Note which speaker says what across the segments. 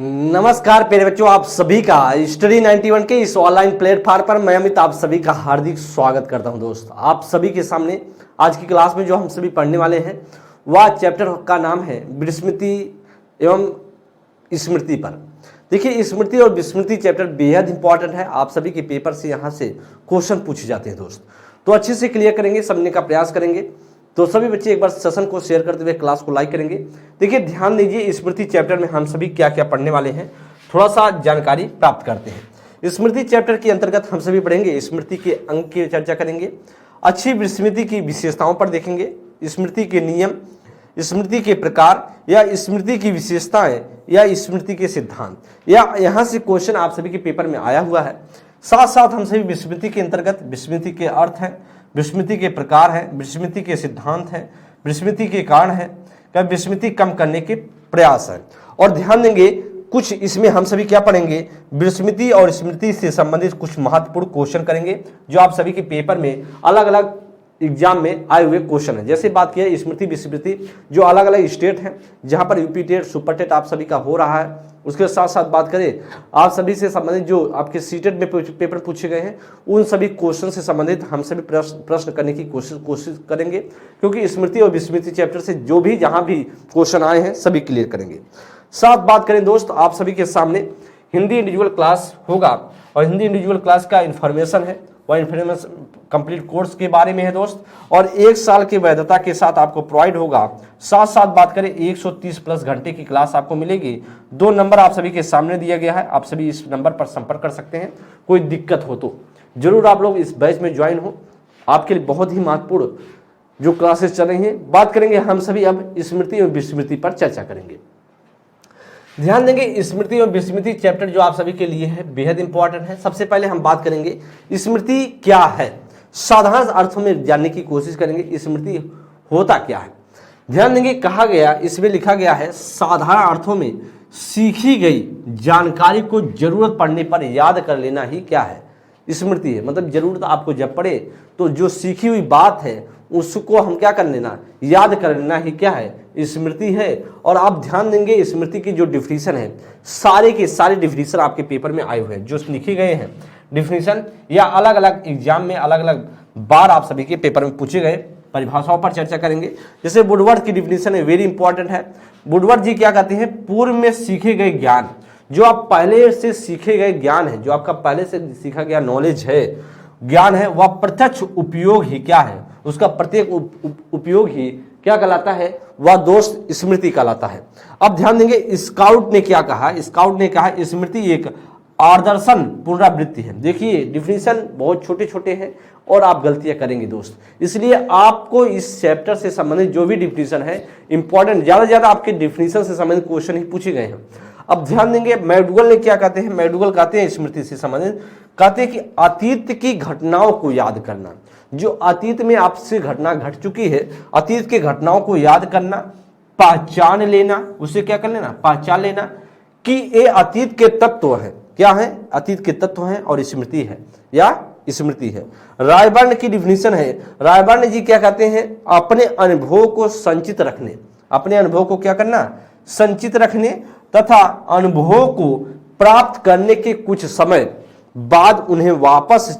Speaker 1: नमस्कार प्यारे बच्चों, आप सभी का स्टडी 91 के इस ऑनलाइन प्लेटफॉर्म पर मैं अमित आप सभी का हार्दिक स्वागत करता हूं। दोस्त, आप सभी के सामने आज की क्लास में जो हम सभी पढ़ने वाले हैं वह चैप्टर का नाम है विस्मृति एवं स्मृति पर। देखिए, स्मृति और विस्मृति चैप्टर बेहद इंपॉर्टेंट है। आप सभी के पेपर से यहाँ से क्वेश्चन पूछे जाते हैं दोस्त, तो अच्छे से क्लियर करेंगे, समझने का प्रयास करेंगे। तो सभी बच्चे एक बार सेशन को शेयर करते हुए क्लास को लाइक करेंगे। देखिए, ध्यान दीजिए, स्मृति चैप्टर में हम सभी क्या क्या पढ़ने वाले हैं, थोड़ा सा जानकारी प्राप्त करते हैं। स्मृति चैप्टर के अंतर्गत हम सभी पढ़ेंगे स्मृति के अंग की चर्चा करेंगे, अच्छी स्मृति की विशेषताओं पर देखेंगे, स्मृति के नियम, स्मृति के प्रकार या स्मृति की विशेषताएं या स्मृति के सिद्धांत, या यहाँ से क्वेश्चन आप सभी के पेपर में आया हुआ है। साथ साथ हम सभी विस्मृति के अंतर्गत विस्मृति के अर्थ हैं, विस्मृति के प्रकार है, विस्मृति के सिद्धांत है, विस्मृति के कारण है, क्या विस्मृति कम करने के प्रयास है। और ध्यान देंगे कुछ इसमें हम सभी क्या पढ़ेंगे, विस्मृति और स्मृति से संबंधित कुछ महत्वपूर्ण क्वेश्चन करेंगे जो आप सभी के पेपर में अलग अलग एग्जाम में आए हुए क्वेश्चन है। जैसे बात किया स्मृति विस्मृति, जो अलग अलग स्टेट हैं जहां पर यूपी टेट सुपर टेट आप सभी का हो रहा है। उसके साथ साथ बात करें आप सभी से संबंधित जो आपके सीटेट में पेपर पूछे गए हैं, उन सभी क्वेश्चन से संबंधित हम सभी प्रश्न करने की कोशिश करेंगे, क्योंकि स्मृति और विस्मृति चैप्टर से जो भी जहां भी क्वेश्चन आए हैं सभी क्लियर करेंगे। साथ बात करें दोस्त, आप सभी के सामने हिंदी इंडिविजुअल क्लास होगा और हिंदी इंडिविजुअल क्लास का इन्फॉर्मेशन है, वह इन्फॉर्मेशन कंप्लीट कोर्स के बारे में है दोस्त, और 1 साल की वैधता के साथ आपको प्रोवाइड होगा। साथ साथ बात करें 130 प्लस घंटे की क्लास आपको मिलेगी। 2 नंबर आप सभी के सामने दिया गया है, आप सभी इस नंबर पर संपर्क कर सकते हैं। कोई दिक्कत हो तो जरूर आप लोग इस बैच में ज्वाइन हो, आपके लिए बहुत ही महत्वपूर्ण जो क्लासेस चल रही हैं। बात करेंगे हम सभी अब स्मृति और विस्मृति पर चर्चा करेंगे। ध्यान देंगे, स्मृति और विस्मृति चैप्टर जो आप सभी के लिए है बेहद इंपॉर्टेंट है। सबसे पहले हम बात करेंगे स्मृति क्या है, साधारण अर्थों में जानने की कोशिश करेंगे स्मृति होता क्या है। ध्यान देंगे, कहा गया, इसमें लिखा गया है साधारण अर्थों में सीखी गई जानकारी को जरूरत पड़ने पर याद कर लेना ही क्या है, स्मृति है। मतलब जरूरत आपको जब पड़े तो जो सीखी हुई बात है उसको हम क्या कर लेना, याद कर लेना ही क्या है, स्मृति है। और आप ध्यान देंगे स्मृति की जो डिफिनीशन है, सारे के सारे डिफिनीशन आपके पेपर में आए हुए हैं, जो लिखे गए हैं डिफिनीशन या अलग अलग एग्जाम में अलग अलग बार आप सभी के पेपर में पूछे गए परिभाषाओं पर चर्चा करेंगे। जैसे वुडवर्थ की डिफिनीशन है, वेरी इंपॉर्टेंट है। वुडवर्थ जी क्या कहते हैं, पूर्व में सीखे गए ज्ञान, जो आप पहले से सीखे गए ज्ञान है, जो आपका पहले से सीखा गया नॉलेज है, ज्ञान है, वह प्रत्यक्ष उपयोग ही क्या है, उसका प्रत्येक उपयोग ही क्या कहलाता है, वह दोस्त स्मृति कहलाता है। अब ध्यान देंगे स्काउट ने क्या कहा, स्काउट ने कहा स्मृति एक आदर्शन पुनरावृत्ति है। देखिए, डिफिनीशन बहुत छोटे छोटे हैं और आप गलतियां करेंगे दोस्त, इसलिए आपको इस चैप्टर से संबंधित जो भी डिफिनीशन है इंपॉर्टेंट, ज्यादा से ज्यादा आपके डिफिनीशन से संबंधित क्वेश्चन ही पूछे गए हैं। अब ध्यान देंगे मैकडूगल ने क्या कहते हैं, मैकडूगल कहते हैं स्मृति से संबंधित, कहते हैं कि अतीत की घटनाओं को याद करना, जो अतीत में आपसे घटना घट चुकी है, अतीत के घटनाओं को याद करना, पहचान लेना, उसे क्या कर लेना, पहचान लेना कि ये अतीत के तत्व हैं, क्या है, अतीत के तत्व हैं और स्मृति है या स्मृति है। रायबर्न की डिफिनीशन है, रायबर्न जी क्या कहते हैं, अपने अनुभव को संचित रखने, अपने अनुभव को क्या करना, संचित रखने तथा अनुभवों को प्राप्त करने के कुछ समय बाद उन्हें वापस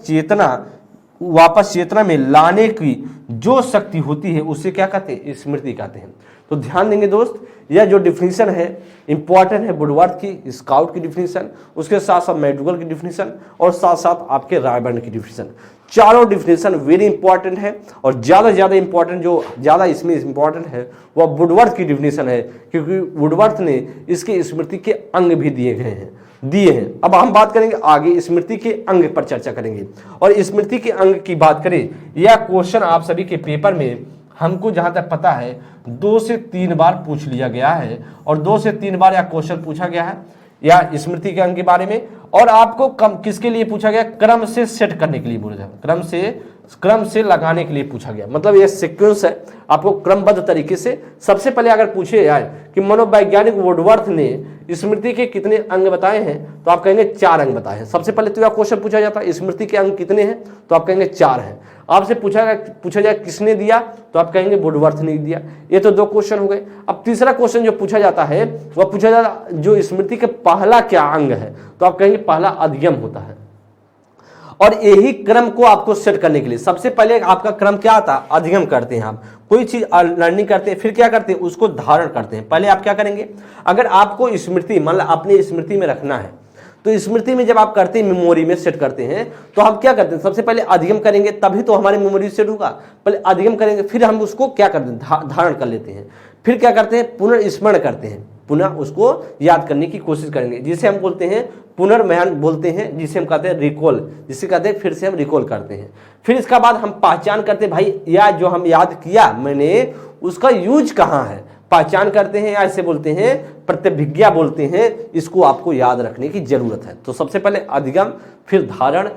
Speaker 1: चेतना में लाने की जो शक्ति होती है उसे क्या कहते हैं, स्मृति कहते हैं। तो ध्यान देंगे दोस्त, यह जो डिफिनीशन है इंपॉर्टेंट है, वुडवर्थ की, स्काउट की डिफिनीशन, उसके साथ साथ मैकडूगल की डिफिनीशन और साथ साथ आपके रायबर्न की डिफिनीशन, चारों डिफिनीशन वेरी इंपॉर्टेंट है। और ज्यादा इंपॉर्टेंट, जो ज्यादा इसमें इंपॉर्टेंट है वह वुडवर्थ की डिफिनीशन है, क्योंकि वुडवर्थ ने इसके स्मृति के अंग भी दिए हैं। अब हम बात करेंगे आगे स्मृति के अंग पर चर्चा करेंगे। और स्मृति के अंग की बात करें, यह क्वेश्चन आप सभी के पेपर में हमको जहां तक पता है 2 से 3 बार पूछ लिया गया है, और 2 से 3 बार यह क्वेश्चन पूछा गया है या स्मृति के अंग के बारे में। और आपको किसके लिए पूछा गया, क्रम से सेट करने के लिए बोला जाए, क्रम से लगाने के लिए पूछा गया। मतलब यह सीक्वेंस है, आपको क्रमबद्ध तरीके से। सबसे पहले अगर पूछे जाए कि मनोवैज्ञानिक वुडवर्थ ने स्मृति के कितने अंग बताए हैं, तो आप कहेंगे 4 अंग बताए हैं। सबसे पहले तो यह क्वेश्चन पूछा जाता है स्मृति के अंग कितने हैं, तो आप कहेंगे 4 हैं। आपसे पूछा जाए किसने दिया, तो आप कहेंगे वुडवर्थ ने दिया। ये तो 2 क्वेश्चन हो गए। अब तीसरा क्वेश्चन जो पूछा जाता है वह पूछा जाता जो स्मृति के पहला क्या अंग है, तो आप कहेंगे पहला अधिगम होता है। और यही क्रम को आपको सेट करने के लिए सबसे पहले आपका क्रम क्या आता है, अधिगम करते हैं। आप कोई चीज लर्निंग करते हैं, फिर क्या करते हैं, उसको धारण करते हैं। पहले आप क्या करेंगे, अगर आपको स्मृति मतलब अपनी स्मृति में रखना है, तो स्मृति में जब आप करते हैं, मेमोरी में सेट करते हैं, तो हम क्या करते हैं, सबसे पहले अधिगम करेंगे, तभी तो हमारी मेमोरी सेट होगा। पहले अधिगम करेंगे, फिर हम उसको क्या करते हैं, धारण कर लेते हैं। फिर क्या करते हैं, पुनर्स्मरण करते हैं, पुनः उसको याद करने की कोशिश करेंगे, जिसे हम बोलते हैं पुनर्मनन बोलते हैं, जिसे हम कहते हैं रिकॉल, जिसे कहते हैं फिर से हम रिकॉल करते हैं। फिर इसका बाद हम पहचान करते हैं, भाई या जो हम याद किया मैंने उसका यूज कहाँ है, पहचान करते हैं, या इसे बोलते हैं प्रतिभिज्ञा बोलते हैं। इसको आपको याद रखने की जरूरत है। तो सबसे पहले अधिगम, फिर धारण,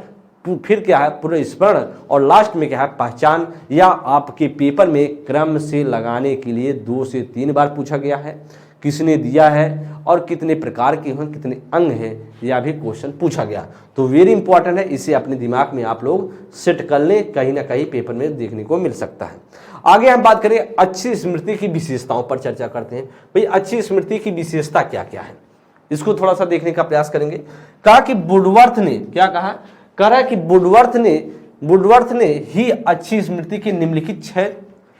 Speaker 1: फिर क्या है पुनर्स्मरण, और लास्ट में क्या है पहचान। या आपके पेपर में क्रम से लगाने के लिए 2 से 3 बार पूछा गया है, किसने दिया है और कितने प्रकार के हैं, कितने अंग हैं, यह भी क्वेश्चन पूछा गया। तो वेरी इंपॉर्टेंट है, इसे अपने दिमाग में आप लोग सेट कर लें, कहीं ना कहीं पेपर में देखने को मिल सकता है। आगे हम बात करें अच्छी स्मृति की विशेषताओं पर चर्चा करते हैं। भाई अच्छी स्मृति की विशेषता क्या क्या है, इसको थोड़ा सा देखने का प्रयास करेंगे। कहा कि वुडवर्थ ने क्या कहा, कह रहा है कि वुडवर्थ ने ही अच्छी स्मृति की निम्नलिखित 6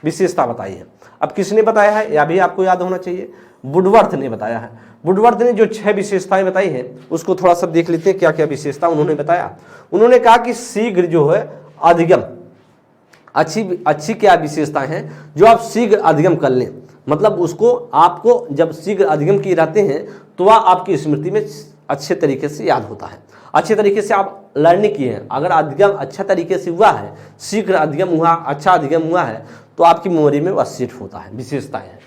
Speaker 1: विशेषता बताई है। अब किसने बताया है, यह भी आपको याद होना चाहिए, वुडवर्थ ने बताया है। वुडवर्थ ने जो 6 विशेषताएं बताई हैं उसको थोड़ा सा देख लेते हैं, क्या क्या विशेषता उन्होंने बताया। उन्होंने कहा कि शीघ्र जो है अधिगम, अच्छी क्या विशेषताएं हैं, जो आप शीघ्र अधिगम कर लें, मतलब उसको आपको जब शीघ्र अधिगम किए रहते हैं तो वह आपकी स्मृति में अच्छे तरीके से याद होता है, अच्छे तरीके से आप लर्निंग किए हैं। अगर अधिगम अच्छा तरीके से हुआ है, शीघ्र अधिगम हुआ, अच्छा अधिगम हुआ है, तो आपकी मेमोरी में वह सेट होता है, विशेषताएं हैं।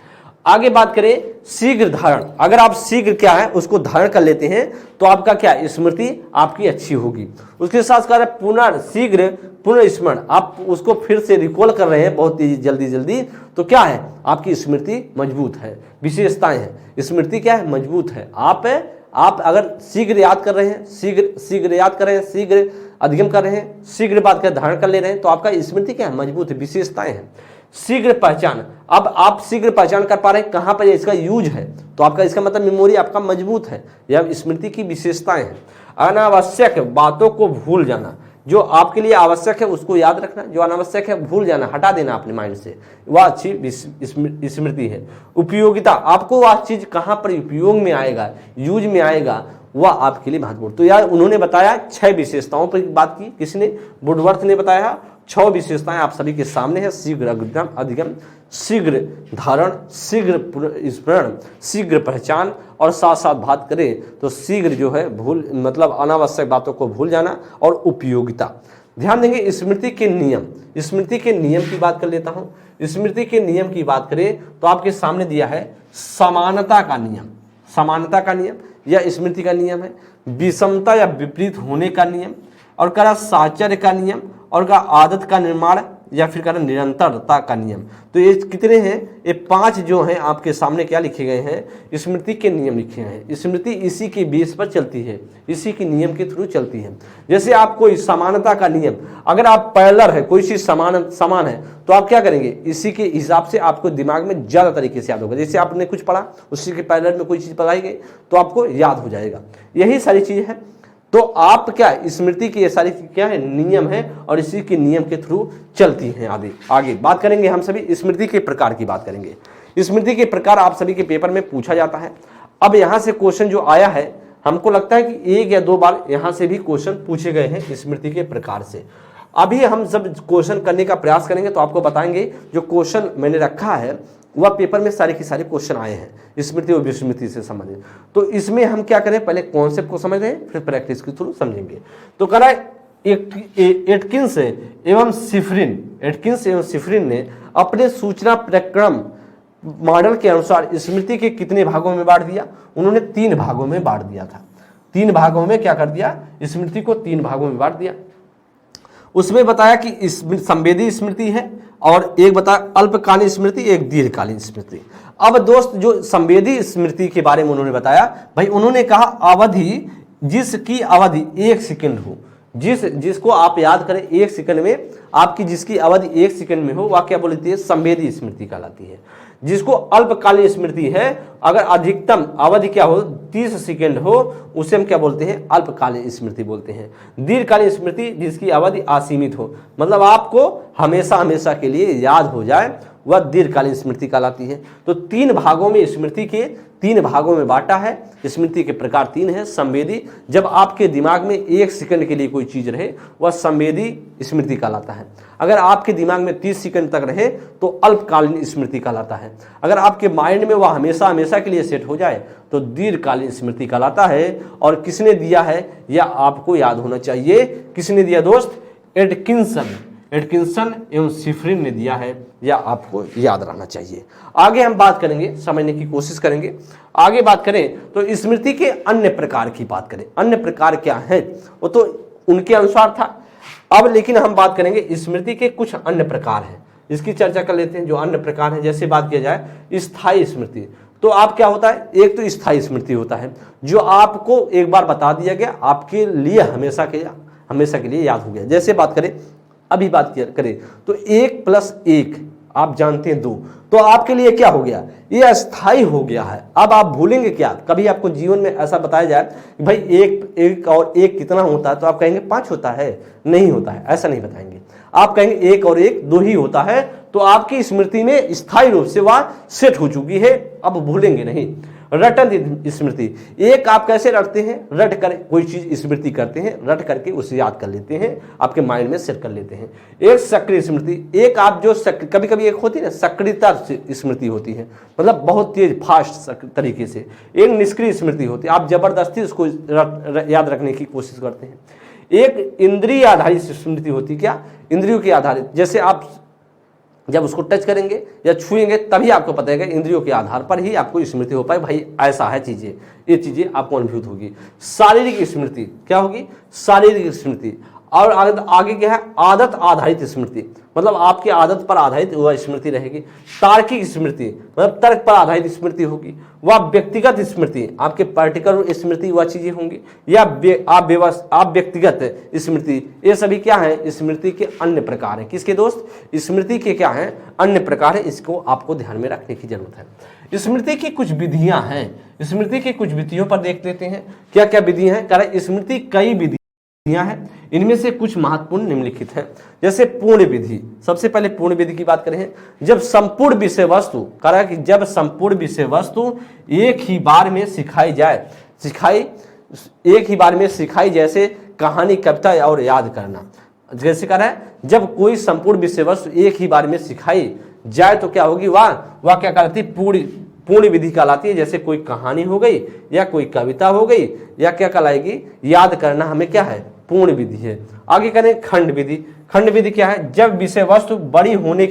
Speaker 1: आगे बात करें शीघ्र धारण, अगर आप शीघ्र क्या है उसको धारण कर लेते हैं तो आपका क्या स्मृति आपकी अच्छी होगी। उसके साथ साथ शीघ्र पुनर्स्मरण, आप उसको फिर से रिकॉल कर रहे हैं बहुत ही जल्दी, तो क्या है आपकी स्मृति मजबूत है। विशेषताएं हैं, स्मृति क्या है मजबूत है। आप अगर शीघ्र याद कर रहे हैं, शीघ्र याद कर रहे हैं, शीघ्र अधिगम कर रहे हैं, शीघ्र बात कर धारण कर ले रहे हैं, तो आपका स्मृति क्या है मजबूत है, विशेषताएं हैं। शीघ्र पहचान, अब आप शीघ्र पहचान कर पा रहे हैं कहां पर इसका यूज है, तो आपका इसका मतलब मेमोरी आपका मजबूत है, यह स्मृति की विशेषताएं हैं। अनावश्यक बातों को भूल जाना, जो आपके लिए आवश्यक है उसको याद रखना, जो अनावश्यक है भूल जाना, हटा देना अपने माइंड से, वह अच्छी स्मृति है। उपयोगिता, आपको वह चीज कहां पर उपयोग में आएगा, यूज में आएगा, वह आपके लिए महत्वपूर्ण। तो यार उन्होंने बताया 6 विशेषताओं पर बात की, किसने, वुडवर्थ ने बताया। 6 विशेषताएं आप सभी के सामने है, शीघ्र अधिगम, शीघ्र धारण, शीघ्र पुनर्स्मरण, शीघ्र पहचान, और साथ साथ बात करें तो शीघ्र जो है भूल मतलब अनावश्यक बातों को भूल जाना, और उपयोगिता। ध्यान देंगे स्मृति के नियम, स्मृति के नियम की बात कर लेता हूं। स्मृति के नियम की बात करें तो आपके सामने दिया है समानता का नियम, समानता का नियम यह स्मृति का नियम है। विषमता या विपरीत होने का नियम, और करा साहचर्य का नियम, और का आदत का निर्माण, या फिर करा निरंतरता का नियम। तो ये कितने हैं, ये 5 जो हैं आपके सामने क्या लिखे गए हैं, स्मृति के नियम लिखे हैं। स्मृति इसी के बेस पर चलती है, इसी के नियम के थ्रू चलती है। जैसे आप कोई समानता का नियम, अगर आप पैरेलल है, कोई चीज समान है, तो आप क्या करेंगे, इसी के हिसाब से आपको दिमाग में ज्यादा तरीके से याद होगा। जैसे आपने कुछ पढ़ा, उसी के पैरेलल में कोई चीज पढ़ाई गई तो आपको याद हो जाएगा। यही सारी चीज है। तो आप क्या स्मृति की ये सारी क्या है, नियम है, और इसी के नियम के थ्रू चलती हैं। आगे बात करेंगे हम सभी स्मृति के प्रकार की बात करेंगे। स्मृति के प्रकार आप सभी के पेपर में पूछा जाता है। अब यहाँ से क्वेश्चन जो आया है, हमको लगता है कि 1 या 2 बार यहाँ से भी क्वेश्चन पूछे गए हैं स्मृति के प्रकार से। अभी हम सब क्वेश्चन करने का प्रयास करेंगे तो आपको बताएंगे जो क्वेश्चन मैंने रखा है वह पेपर में सारे के सारे क्वेश्चन आए हैं स्मृति और विस्मृति से संबंधित। तो इसमें हम क्या करें, पहले कॉन्सेप्ट को समझ लें, फिर प्रैक्टिस के थ्रू समझेंगे। तो कह रहा है एटकिंस एवं सिफरिन ने अपने सूचना प्रक्रम मॉडल के अनुसार स्मृति के कितने भागों में बांट दिया, उन्होंने 3 भागों में बांट दिया था। 3 भागों में क्या कर दिया, स्मृति को 3 भागों में बांट दिया। उसमें बताया कि संवेदी स्मृति है, और एक बताया अल्पकालीन स्मृति, एक दीर्घकालीन स्मृति। अब दोस्त जो संवेदी स्मृति के बारे में उन्होंने बताया, भाई उन्होंने कहा अवधि जिसकी अवधि 1 सेकंड हो, जिसको आप याद करें 1 सेकंड में, आपकी जिसकी अवधि 1 सेकंड में हो, वह क्या बोलती है, संवेदी स्मृति कहलाती है। जिसको अल्पकालीन स्मृति है, अगर अधिकतम अवधि क्या हो 30 सेकंड हो, उसे हम क्या बोलते हैं, अल्पकालीन स्मृति बोलते हैं। दीर्घकालीन स्मृति जिसकी अवधि असीमित हो, मतलब आपको हमेशा हमेशा के लिए याद हो जाए, वह दीर्घकालीन स्मृति कहलाती है। तो 3 भागों में स्मृति के 3 भागों में बांटा है। स्मृति के प्रकार 3 है। संवेदी, जब आपके दिमाग में 1 सेकंड के लिए कोई चीज रहे, वह संवेदी स्मृति कहलाता है। अगर आपके दिमाग में 30 सेकंड तक रहे तो अल्पकालीन स्मृति कहलाता है। अगर आपके माइंड में वह हमेशा हमेशा के लिए सेट हो जाए तो दीर्घकालीन स्मृति कहलाता है। और किसने दिया है, यह आपको याद होना चाहिए। किसने दिया दोस्त, एटकिंसन एवं शिफरिन ने दिया है, या आपको याद रहना चाहिए। आगे हम बात करेंगे, समझने की कोशिश करेंगे। आगे बात करें तो स्मृति के अन्य प्रकार की बात करें। अन्य प्रकार क्या है, वो तो उनके अनुसार था। अब लेकिन हम बात करेंगे स्मृति के कुछ अन्य प्रकार हैं, इसकी चर्चा कर लेते हैं। जो अन्य प्रकार है, जैसे बात किया जाए स्थायी स्मृति, तो आप क्या होता है, एक तो स्थायी स्मृति होता है जो आपको एक बार बता दिया गया, आपके लिए हमेशा के लिए याद हो गया। जैसे बात करें, अभी बात करें तो 1 + 1 आप जानते हैं 2, तो आपके लिए क्या हो गया, ये अस्थाई हो गया है। अब आप भूलेंगे क्या, कभी आपको जीवन में ऐसा बताया जाए कि भाई 1 और 1 कितना होता है, तो आप कहेंगे 5 होता है, नहीं होता है, ऐसा नहीं बताएंगे। आप कहेंगे 1 और 1 2 ही होता है, तो आपकी स्मृति में स्थायी रूप से वह सेट हो चुकी है, अब भूलेंगे नहीं। रटन स्मृति, एक आप कैसे रटते हैं, रट कर कोई चीज स्मृति करते हैं, रट करके उसे याद कर लेते हैं, आपके माइंड में सेट कर लेते हैं। एक सक्रिय स्मृति, एक आप जो कभी कभी एक होती है ना सक्रियता स्मृति होती है, मतलब बहुत तेज फास्ट तरीके से। एक निष्क्रिय स्मृति होती है, आप जबरदस्ती उसको याद रखने की कोशिश करते हैं। एक इंद्रिय आधारित स्मृति होती है, क्या, इंद्रियों के आधारित, जैसे आप जब उसको टच करेंगे या छुएंगे तभी आपको पता है कि इंद्रियों के आधार पर ही आपको स्मृति हो पाए, भाई ऐसा है चीजें, ये चीजें आपको अनुभूत होगी। शारीरिक स्मृति क्या होगी, शारीरिक स्मृति। और आगे क्या है, आदत आधारित स्मृति, मतलब आपकी आदत पर आधारित वह स्मृति रहेगी। तार्किक स्मृति मतलब तर्क पर आधारित स्मृति होगी। वह व्यक्तिगत स्मृति, आपके पार्टिकुलर स्मृति वह चीजें होंगी, या आप व्यक्तिगत स्मृति, ये सभी क्या है, स्मृति के अन्य प्रकार है। किसके दोस्त, स्मृति के क्या है, अन्य प्रकार है। इसको आपको ध्यान में रखने की जरूरत है। स्मृति की कुछ विधियां हैं, स्मृति की कुछ विधियों पर देख लेते हैं। क्या क्या विधियां हैं, कह रहे स्मृति कई विधि है, इनमें से कुछ महत्वपूर्ण निम्नलिखित है। जैसे पूर्ण विधि, सबसे पहले पूर्ण विधि की बात करें, जब संपूर्ण विषय वस्तु, कह रहा है कि जब संपूर्ण विषय वस्तु एक ही बार में सिखाई जाए, एक ही बार में सिखाई, जैसे कहानी, कविता और याद करना। जैसे कह रहा है जब कोई संपूर्ण विषय वस्तु एक ही बार में सिखाई जाए तो क्या होगी, वह क्या कहलाती है, पूर्ण विधि कहलाती है। जैसे कोई कहानी हो गई या कोई कविता हो गई या क्या कहलाएगी, याद करना हमें क्या है, पूर्ण विधि है। आगे करें खंड विधि। खंड विधि क्या है, जब विषय वस्तु बड़ी होने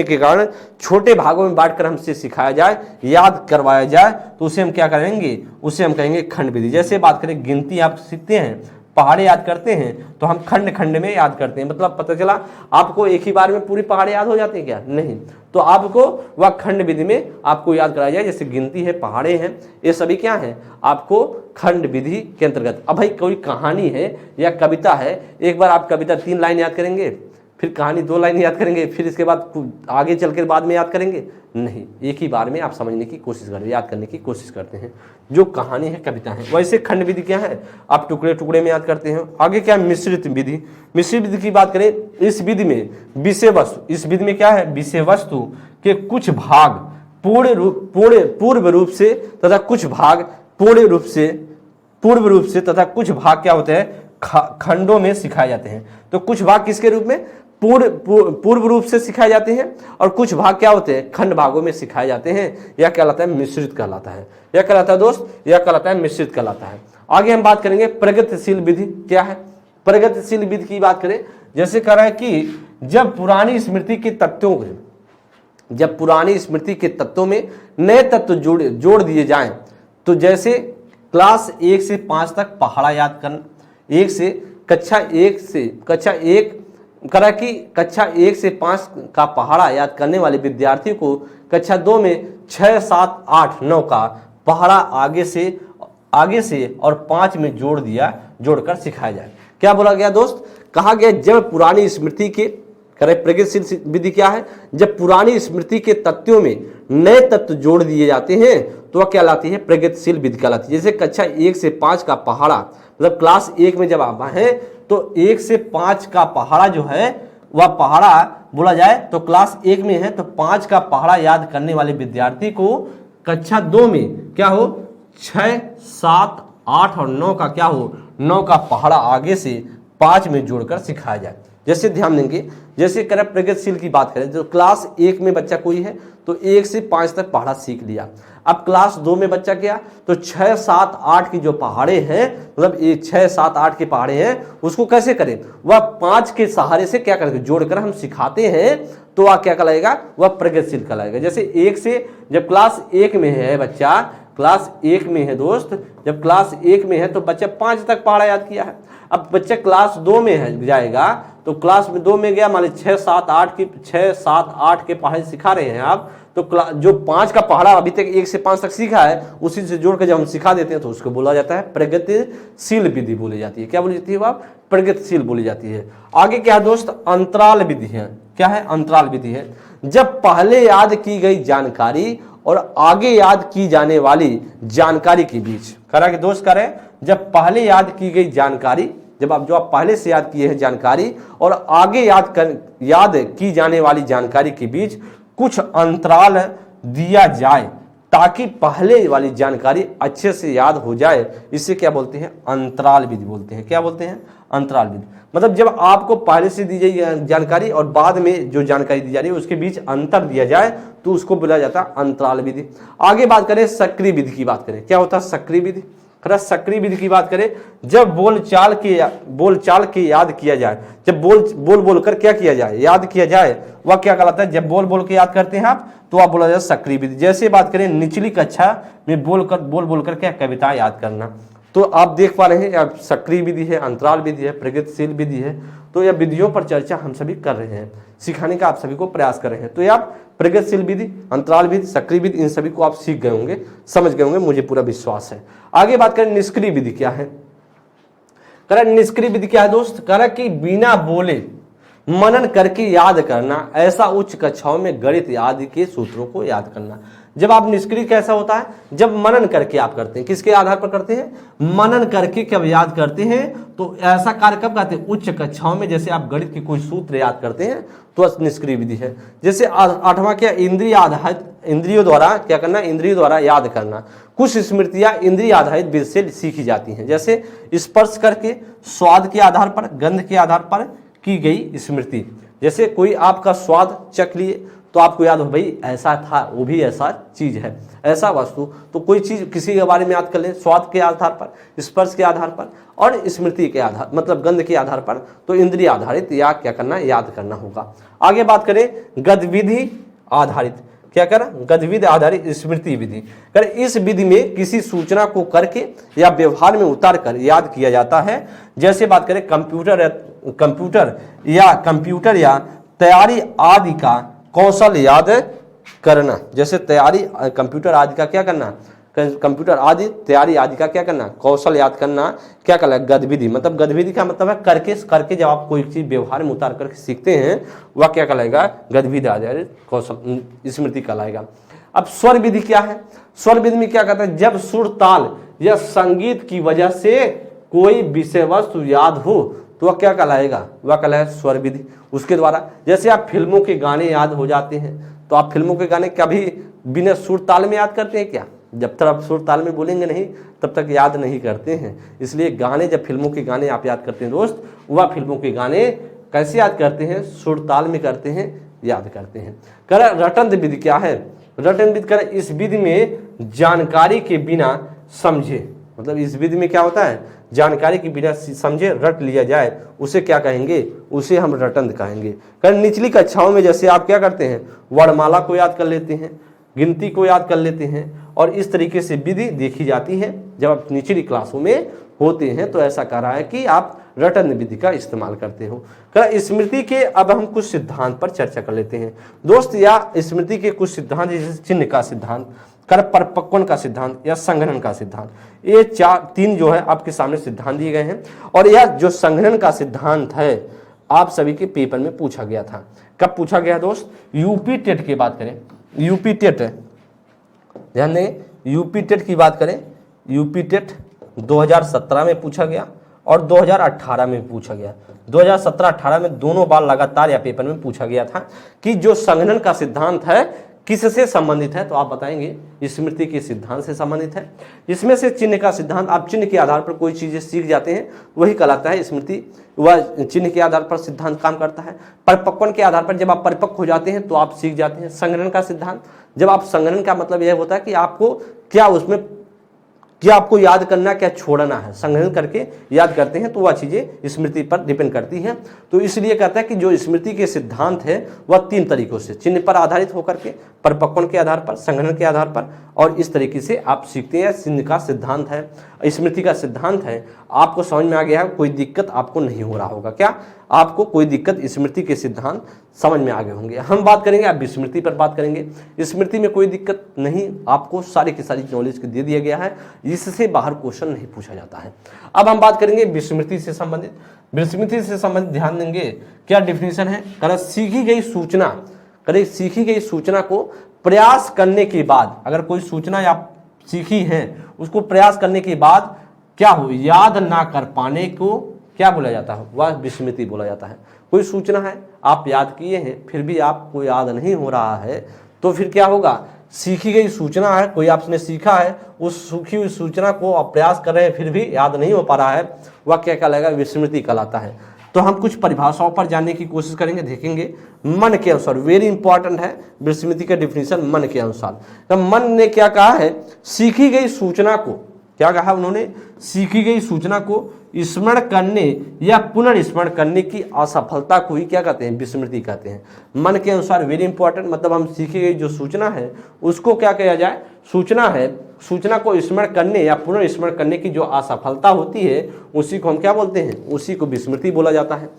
Speaker 1: के कारण छोटे भागों में बांटकर हमसे सिखाया जाए, याद करवाया जाए, तो उसे हम क्या करेंगे, उसे हम कहेंगे खंड विधि। जैसे बात करें गिनती आप सीखते हैं, पहाड़े याद करते हैं, तो हम खंड खंड में याद करते हैं। मतलब पता चला आपको एक ही बार में पूरी पहाड़े याद हो जाती है क्या, नहीं, तो आपको वह खंड विधि में आपको याद कराया जाए। जैसे गिनती है, पहाड़े हैं, ये सभी क्या है, आपको खंड विधि के अंतर्गत। अब भाई कोई कहानी है या कविता है, एक बार आप कविता 3 लाइन याद करेंगे, फिर कहानी 2 लाइन याद करेंगे, फिर इसके बाद आगे चल के बाद में याद करेंगे, नहीं, एक ही बार में आप समझने की कोशिश करें, याद करने की कोशिश करते हैं। जो कहानी है, कविता है, वैसे खंड विधि क्या है, आप टुकड़े टुकड़े में याद करते हैं। आगे क्या है, मिश्रित विधि। मिश्रित विधि की बात करें, इस विधि में विषय वस्तु, इस विधि में क्या है, विषय वस्तु के कुछ भाग पूर्व रूप से तथा कुछ भाग पूर्ण रूप से तथा कुछ भाग क्या होते हैं, खंडों में सिखाए जाते हैं। तो कुछ भाग किसके रूप में, पूर्व रूप से सिखाए जाते हैं, और कुछ भाग क्या होते हैं, खंड भागों में सिखाए जाते हैं। यह कहलाता है मिश्रित कहलाता है। यह कहलाता है दोस्त, यह कहलाता है मिश्रित कहलाता है। आगे हम बात करेंगे प्रगतिशील विधि। क्या है प्रगतिशील विधि की बात करें, जैसे कह रहा है कि जब पुरानी स्मृति के तत्वों में नए तत्व जोड़ दिए जाएं, तो जैसे क्लास 1 से 5 तक पहाड़ा याद करना, कक्षा 1 करा कि कक्षा 1 से 5 का पहाड़ा याद करने वाले विद्यार्थी को कक्षा 2 में 6, 7, 8, 9 का पहाड़ा आगे से और 5 में जोड़कर सिखाया जाए। क्या बोला गया दोस्त? कहा गया जब पुरानी स्मृति के प्रगतिशील विधि क्या है? जब पुरानी स्मृति के तथ्यों में नए तत्व जोड़ दिए जाते हैं तो वह कहलाती है प्रगतिशील विधि कहलाती है। जैसे कक्षा 1 से 5 का पहाड़ा, मतलब क्लास 1 में जब आप हैं तो 1 से 5 का पहाड़ा जो है वह पहाड़ा बोला जाए तो क्लास 1 में है तो 5 का पहाड़ा याद करने वाले विद्यार्थी को कक्षा 2 में क्या हो 6, 7, 8 और 9 का क्या हो 9 का पहाड़ा आगे से 5 में जोड़कर सिखाया जाए। जैसे ध्यान देंगे, जैसे करें प्रगतिशील की बात करें तो क्लास 1 में बच्चा कोई है तो 1 से 5 तक पहाड़ा सीख लिया। अब क्लास 2 में बच्चा क्या तो 6, 7, 8 की जो पहाड़े हैं, मतलब ये 6, 7, 8 के पहाड़े हैं उसको कैसे करें? वह 5 के सहारे से क्या करेंगे जोड़कर हम सिखाते हैं तो वह क्या कहलाएगा? वह प्रगतिशील कहलाएगा। जैसे 1 से जब क्लास 1 में है बच्चा, क्लास 1 में है दोस्त, जब क्लास 1 में है तो बच्चा 5 तक पहाड़ा याद किया है। अब बच्चा क्लास 2 में है जाएगा तो क्लास में 2 में गया, मान लीजिए 6, 7, 8 के पहाड़े सिखा रहे हैं आप, तो जो 5 का पहाड़ा अभी तक 1 से 5 तक सीखा है उसी से जोड़ कर जब हम सिखा देते हैं तो उसको बोला जाता है प्रगतिशील विधि बोली जाती है। क्या बोली जाती है बाप? प्रगतिशील बोली जाती है। आगे क्या है दोस्त? अंतराल विधि है। क्या है? अंतराल विधि है। जब पहले याद की गई जानकारी और आगे याद की जाने वाली जानकारी के बीच, करा कि दोस्त करें, जब पहले याद की गई जानकारी, जब आप पहले से याद किए हैं जानकारी और आगे याद की जाने वाली जानकारी के बीच कुछ अंतराल दिया जाए ताकि पहले वाली जानकारी अच्छे से याद हो जाए, इसे क्या बोलते हैं? अंतराल विधि बोलते हैं। क्या बोलते हैं? अंतराल विधि। मतलब जब आपको पहले से दी गई जानकारी और बाद में जो जानकारी दी जा रही है उसके बीच अंतर दिया जाए तो उसको बोला जाता है अंतराल विधि। आगे बात करें सक्रिय विधि की बात करें, क्या होता है सक्रिय विधि? सक्रिय विधि की बात करें, जब बोलचाल के याद किया जाए, जब बोल कर क्या किया जाए? याद किया जाए, वह क्या कहलाता है? जब बोल के याद करते हैं आप तो आप बोला जाए सक्रिय विधि। जैसे बात करें निचली कक्षा में बोल कर क्या कविता याद करना, तो आप देख पा रहे हैं सक्रिय विधि है, अंतराल विधि है, प्रगतिशील विधि है। तो यह विधियों पर चर्चा हम सभी कर रहे हैं, सिखाने का आप सभी को प्रयास कर रहे हैं। तो यह प्रगतिशील विधि, अंतराल विधि, सक्रिय विधि, इन सभी को आप सीख गए होंगे, समझ गए होंगे, मुझे पूरा विश्वास है। आगे बात करें निष्क्रिय विधि क्या है? निष्क्रिय विधि क्या है दोस्त? कि बिना बोले मनन करके याद करना, ऐसा उच्च कक्षाओं में गणित आदि के सूत्रों को याद करना। जब आप निष्क्रिय कैसा होता है? जब मनन करके आप करते हैं, किसके आधार पर करते हैं? मनन करके कब याद करते हैं तो ऐसा कार्य कब करते हैं? उच्च कक्षाओं में। जैसे आप गणित के कोई सूत्र याद करते हैं तो निष्क्रिय विधि है। जैसे 8वां क्या? इंद्रिय आधारित, इंद्रियों द्वारा क्या करना? इंद्रियों द्वारा याद करना। कुछ स्मृतियां इंद्रिय आधारित विधि से सीखी जाती हैं, जैसे स्पर्श करके, स्वाद के आधार पर, गंध के आधार पर की गई स्मृति। जैसे कोई आपका स्वाद चख लिए तो आपको याद हो भाई ऐसा था, वो भी ऐसा चीज है, ऐसा वस्तु। तो कोई चीज किसी के बारे में याद कर ले, स्वाद के आधार पर, स्पर्श के आधार पर और स्मृति के आधार, मतलब गंध के आधार पर, तो इंद्रिय आधारित या क्या करना? याद करना होगा। आगे बात करें गतिविधि आधारित, क्या कर? गतिविधि आधारित स्मृति विधि। इस विधि में किसी सूचना को करके या व्यवहार में उतार कर याद किया जाता है। जैसे बात करें कंप्यूटर या तैयारी आदि का कौशल याद करना। जैसे तैयारी कंप्यूटर आदि का क्या करना? कंप्यूटर आदि तैयारी आदि का क्या करना? कौशल याद करना। क्या कहला? गतिविधि। मतलब गतिविधि का मतलब है करके जब आप कोई चीज व्यवहार में उतार करके सीखते हैं वह क्या कहलाएगा? गतिविधि आधारित कौशल स्मृति कहलाएगा। अब स्वर विधि क्या है? स्वर विधि में क्या कहता है? जब सुर, ताल या संगीत की वजह से कोई विषय वस्तु याद हो तो वह क्या कहलाएगा? वह कहलाएगा स्वर विधि। उसके द्वारा जैसे आप फिल्मों के गाने याद हो जाते हैं तो आप फिल्मों के गाने कभी बिना सुर ताल में याद करते हैं क्या? जब तक आप सुर ताल में बोलेंगे नहीं तब तक याद नहीं करते हैं। इसलिए गाने, जब फिल्मों के गाने आप याद करते हैं दोस्त, वह फिल्मों के गाने कैसे याद करते हैं? सुर ताल में करते हैं, याद करते हैं। रटंत विधि क्या है? रटंत विधि इस विधि में जानकारी के बिना समझे, मतलब इस विधि में क्या होता है? जानकारी के बिना समझे रट लिया जाए, उसे क्या कहेंगे? उसे हम रटंत कहेंगे। निचली कक्षाओं में जैसे आप क्या करते हैं? वर्णमाला को याद कर लेते हैं, गिनती को याद कर लेते हैं, और इस तरीके से विधि देखी जाती है जब आप निचली क्लासों में होते हैं। तो ऐसा कह रहा है कि आप रटन विधि का इस्तेमाल करते हो। स्मृति के अब हम कुछ सिद्धांत पर चर्चा कर लेते हैं दोस्त, या स्मृति के कुछ सिद्धांत जैसे चिन्ह का सिद्धांत, कर परिपक्वन का सिद्धांत या संघनन का सिद्धांत। ये तीन जो है आपके सामने सिद्धांत दिए गए हैं। और यह जो संघनन का सिद्धांत है आप सभी के पेपर में पूछा गया था। कब पूछा गया दोस्त? यूपी टेट की बात करें, यूपी टेट, ध्यान दें, यूपी टेट की बात करें, यूपी टेट 2017 में पूछा गया और 2018 में पूछा गया। 2017-18 में दोनों बार लगातार या पेपर में पूछा गया था कि जो संघनन का सिद्धांत है किससे संबंधित है, तो आप बताएंगे स्मृति के सिद्धांत से संबंधित है। इसमें से चिन्ह का सिद्धांत, आप चिन्ह के आधार पर कोई चीजें सीख जाते हैं वही कहलाता है स्मृति, वह चिन्ह के आधार पर सिद्धांत काम करता है। परिपक्वन के आधार पर जब आप परिपक्व हो जाते हैं तो आप सीख जाते हैं। संघनन का सिद्धांत, जब आप संघनन का मतलब यह होता है कि आपको क्या उसमें क्या आपको याद करना क्या छोड़ना है, संग्रहण करके याद करते हैं तो वह चीजें स्मृति पर डिपेंड करती हैं। तो इसलिए कहता है कि जो स्मृति के सिद्धांत है वह तीन तरीकों से, चिन्ह पर आधारित होकर के, परिपक्वन के आधार पर, संग्रहण के आधार पर, और इस तरीके से आप सीखते हैं। चिन्ह का सिद्धांत है, स्मृति का सिद्धांत है, आपको समझ में आ गया है, कोई दिक्कत आपको नहीं हो रहा होगा। क्या आपको कोई दिक्कत, स्मृति के सिद्धांत समझ में आ गए होंगे। हम बात करेंगे, आप स्मृति पर बात करेंगे। स्मृति में कोई दिक्कत नहीं, आपको सारी की सारी नॉलेज दे दिया गया है, इससे बाहर क्वेश्चन नहीं पूछा जाता है। अब हम बात करेंगे विस्मृति से संबंधित। विस्मृति से संबंधित ध्यान देंगे क्या डिफिनीशन है, करें सीखी गई सूचना, करें सीखी गई सूचना को प्रयास करने के बाद, अगर कोई सूचना आप सीखी है उसको प्रयास करने के बाद क्या हो, याद ना कर पाने को क्या बोला जाता है, वह विस्मृति बोला जाता है। कोई सूचना है आप याद किए हैं फिर भी आपको याद नहीं हो रहा है तो फिर क्या होगा, सीखी गई सूचना है, कोई आपने सीखा है, उस सीखी हुई सूचना को आप प्रयास कर रहे हैं फिर भी याद नहीं हो पा रहा है, वह क्या कहलाएगा, विस्मृति कहलाता है। तो हम कुछ परिभाषाओं पर जानने की कोशिश करेंगे, देखेंगे मन के अनुसार, वेरी इंपॉर्टेंट है विस्मृति का डिफिनीशन मन के अनुसार। तो मन ने क्या कहा है, सीखी गई सूचना को, क्या कहा उन्होंने, सीखी गई सूचना को स्मरण करने या पुनर्स्मरण करने की असफलता को ही क्या कहते हैं, विस्मृति कहते हैं। मन के अनुसार वेरी इंपॉर्टेंट, मतलब हम सीखी गई जो सूचना है उसको क्या किया जाए, सूचना है, सूचना को स्मरण करने या पुनर्स्मरण करने की जो असफलता होती है उसी को हम क्या बोलते हैं, उसी को विस्मृति बोला जाता है।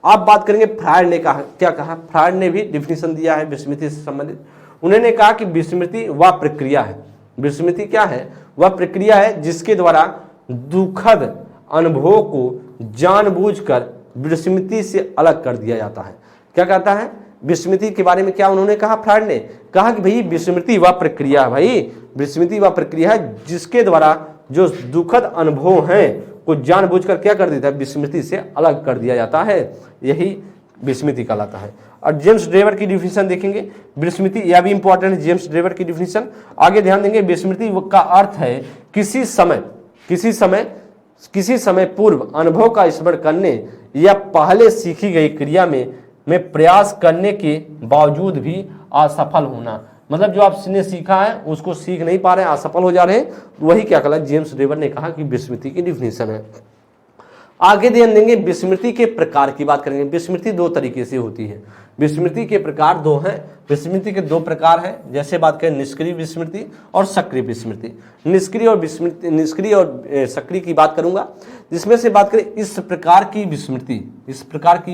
Speaker 1: आप बात करेंगे फ्रायड ने कहा, क्या कहा, फ्रायड ने भी डिफिनीशन दिया है विस्मृति से संबंधित। उन्होंने कहा कि विस्मृति वह प्रक्रिया है, विस्मृति क्या है, वह प्रक्रिया है जिसके द्वारा दुखद अनुभवों को जानबूझकर विस्मृति से अलग कर दिया जाता है। क्या कहता है विस्मृति के बारे में, क्या उन्होंने कहा, फ्रायड ने कहा कि भाई विस्मृति वह प्रक्रिया है, भाई विस्मृति वह प्रक्रिया है जिसके द्वारा जो दुखद अनुभव हैं को जानबूझकर क्या कर देता है, विस्मृति से अलग कर दिया जाता है, यही विस्मृति कहलाता है। और जेम्स ड्रेवर की डिफिनीशन देखेंगे विस्मृति, यह भी इंपॉर्टेंट है, जेम्स ड्रेवर की डिफिनीशन। आगे ध्यान देंगे, विस्मृति का अर्थ है किसी समय पूर्व अनुभव का स्मरण करने या पहले सीखी गई क्रिया में प्रयास करने के बावजूद भी असफल होना। मतलब जो आपने सीखा है उसको सीख नहीं पा रहे हैं, असफल हो जा रहे हैं, वही क्या कहला, जेम्स ड्रेवर ने कहा कि विस्मृति की डिफिनीशन है। आगे ध्यान देंगे, विस्मृति के प्रकार की बात करेंगे। विस्मृति दो तरीके से होती है, विस्मृति के प्रकार दो हैं, विस्मृति के दो प्रकार हैं। जैसे बात करें निष्क्रिय विस्मृति और सक्रिय विस्मृति। निष्क्रिय और सक्रिय की बात करूंगा, जिसमें से बात करें इस प्रकार की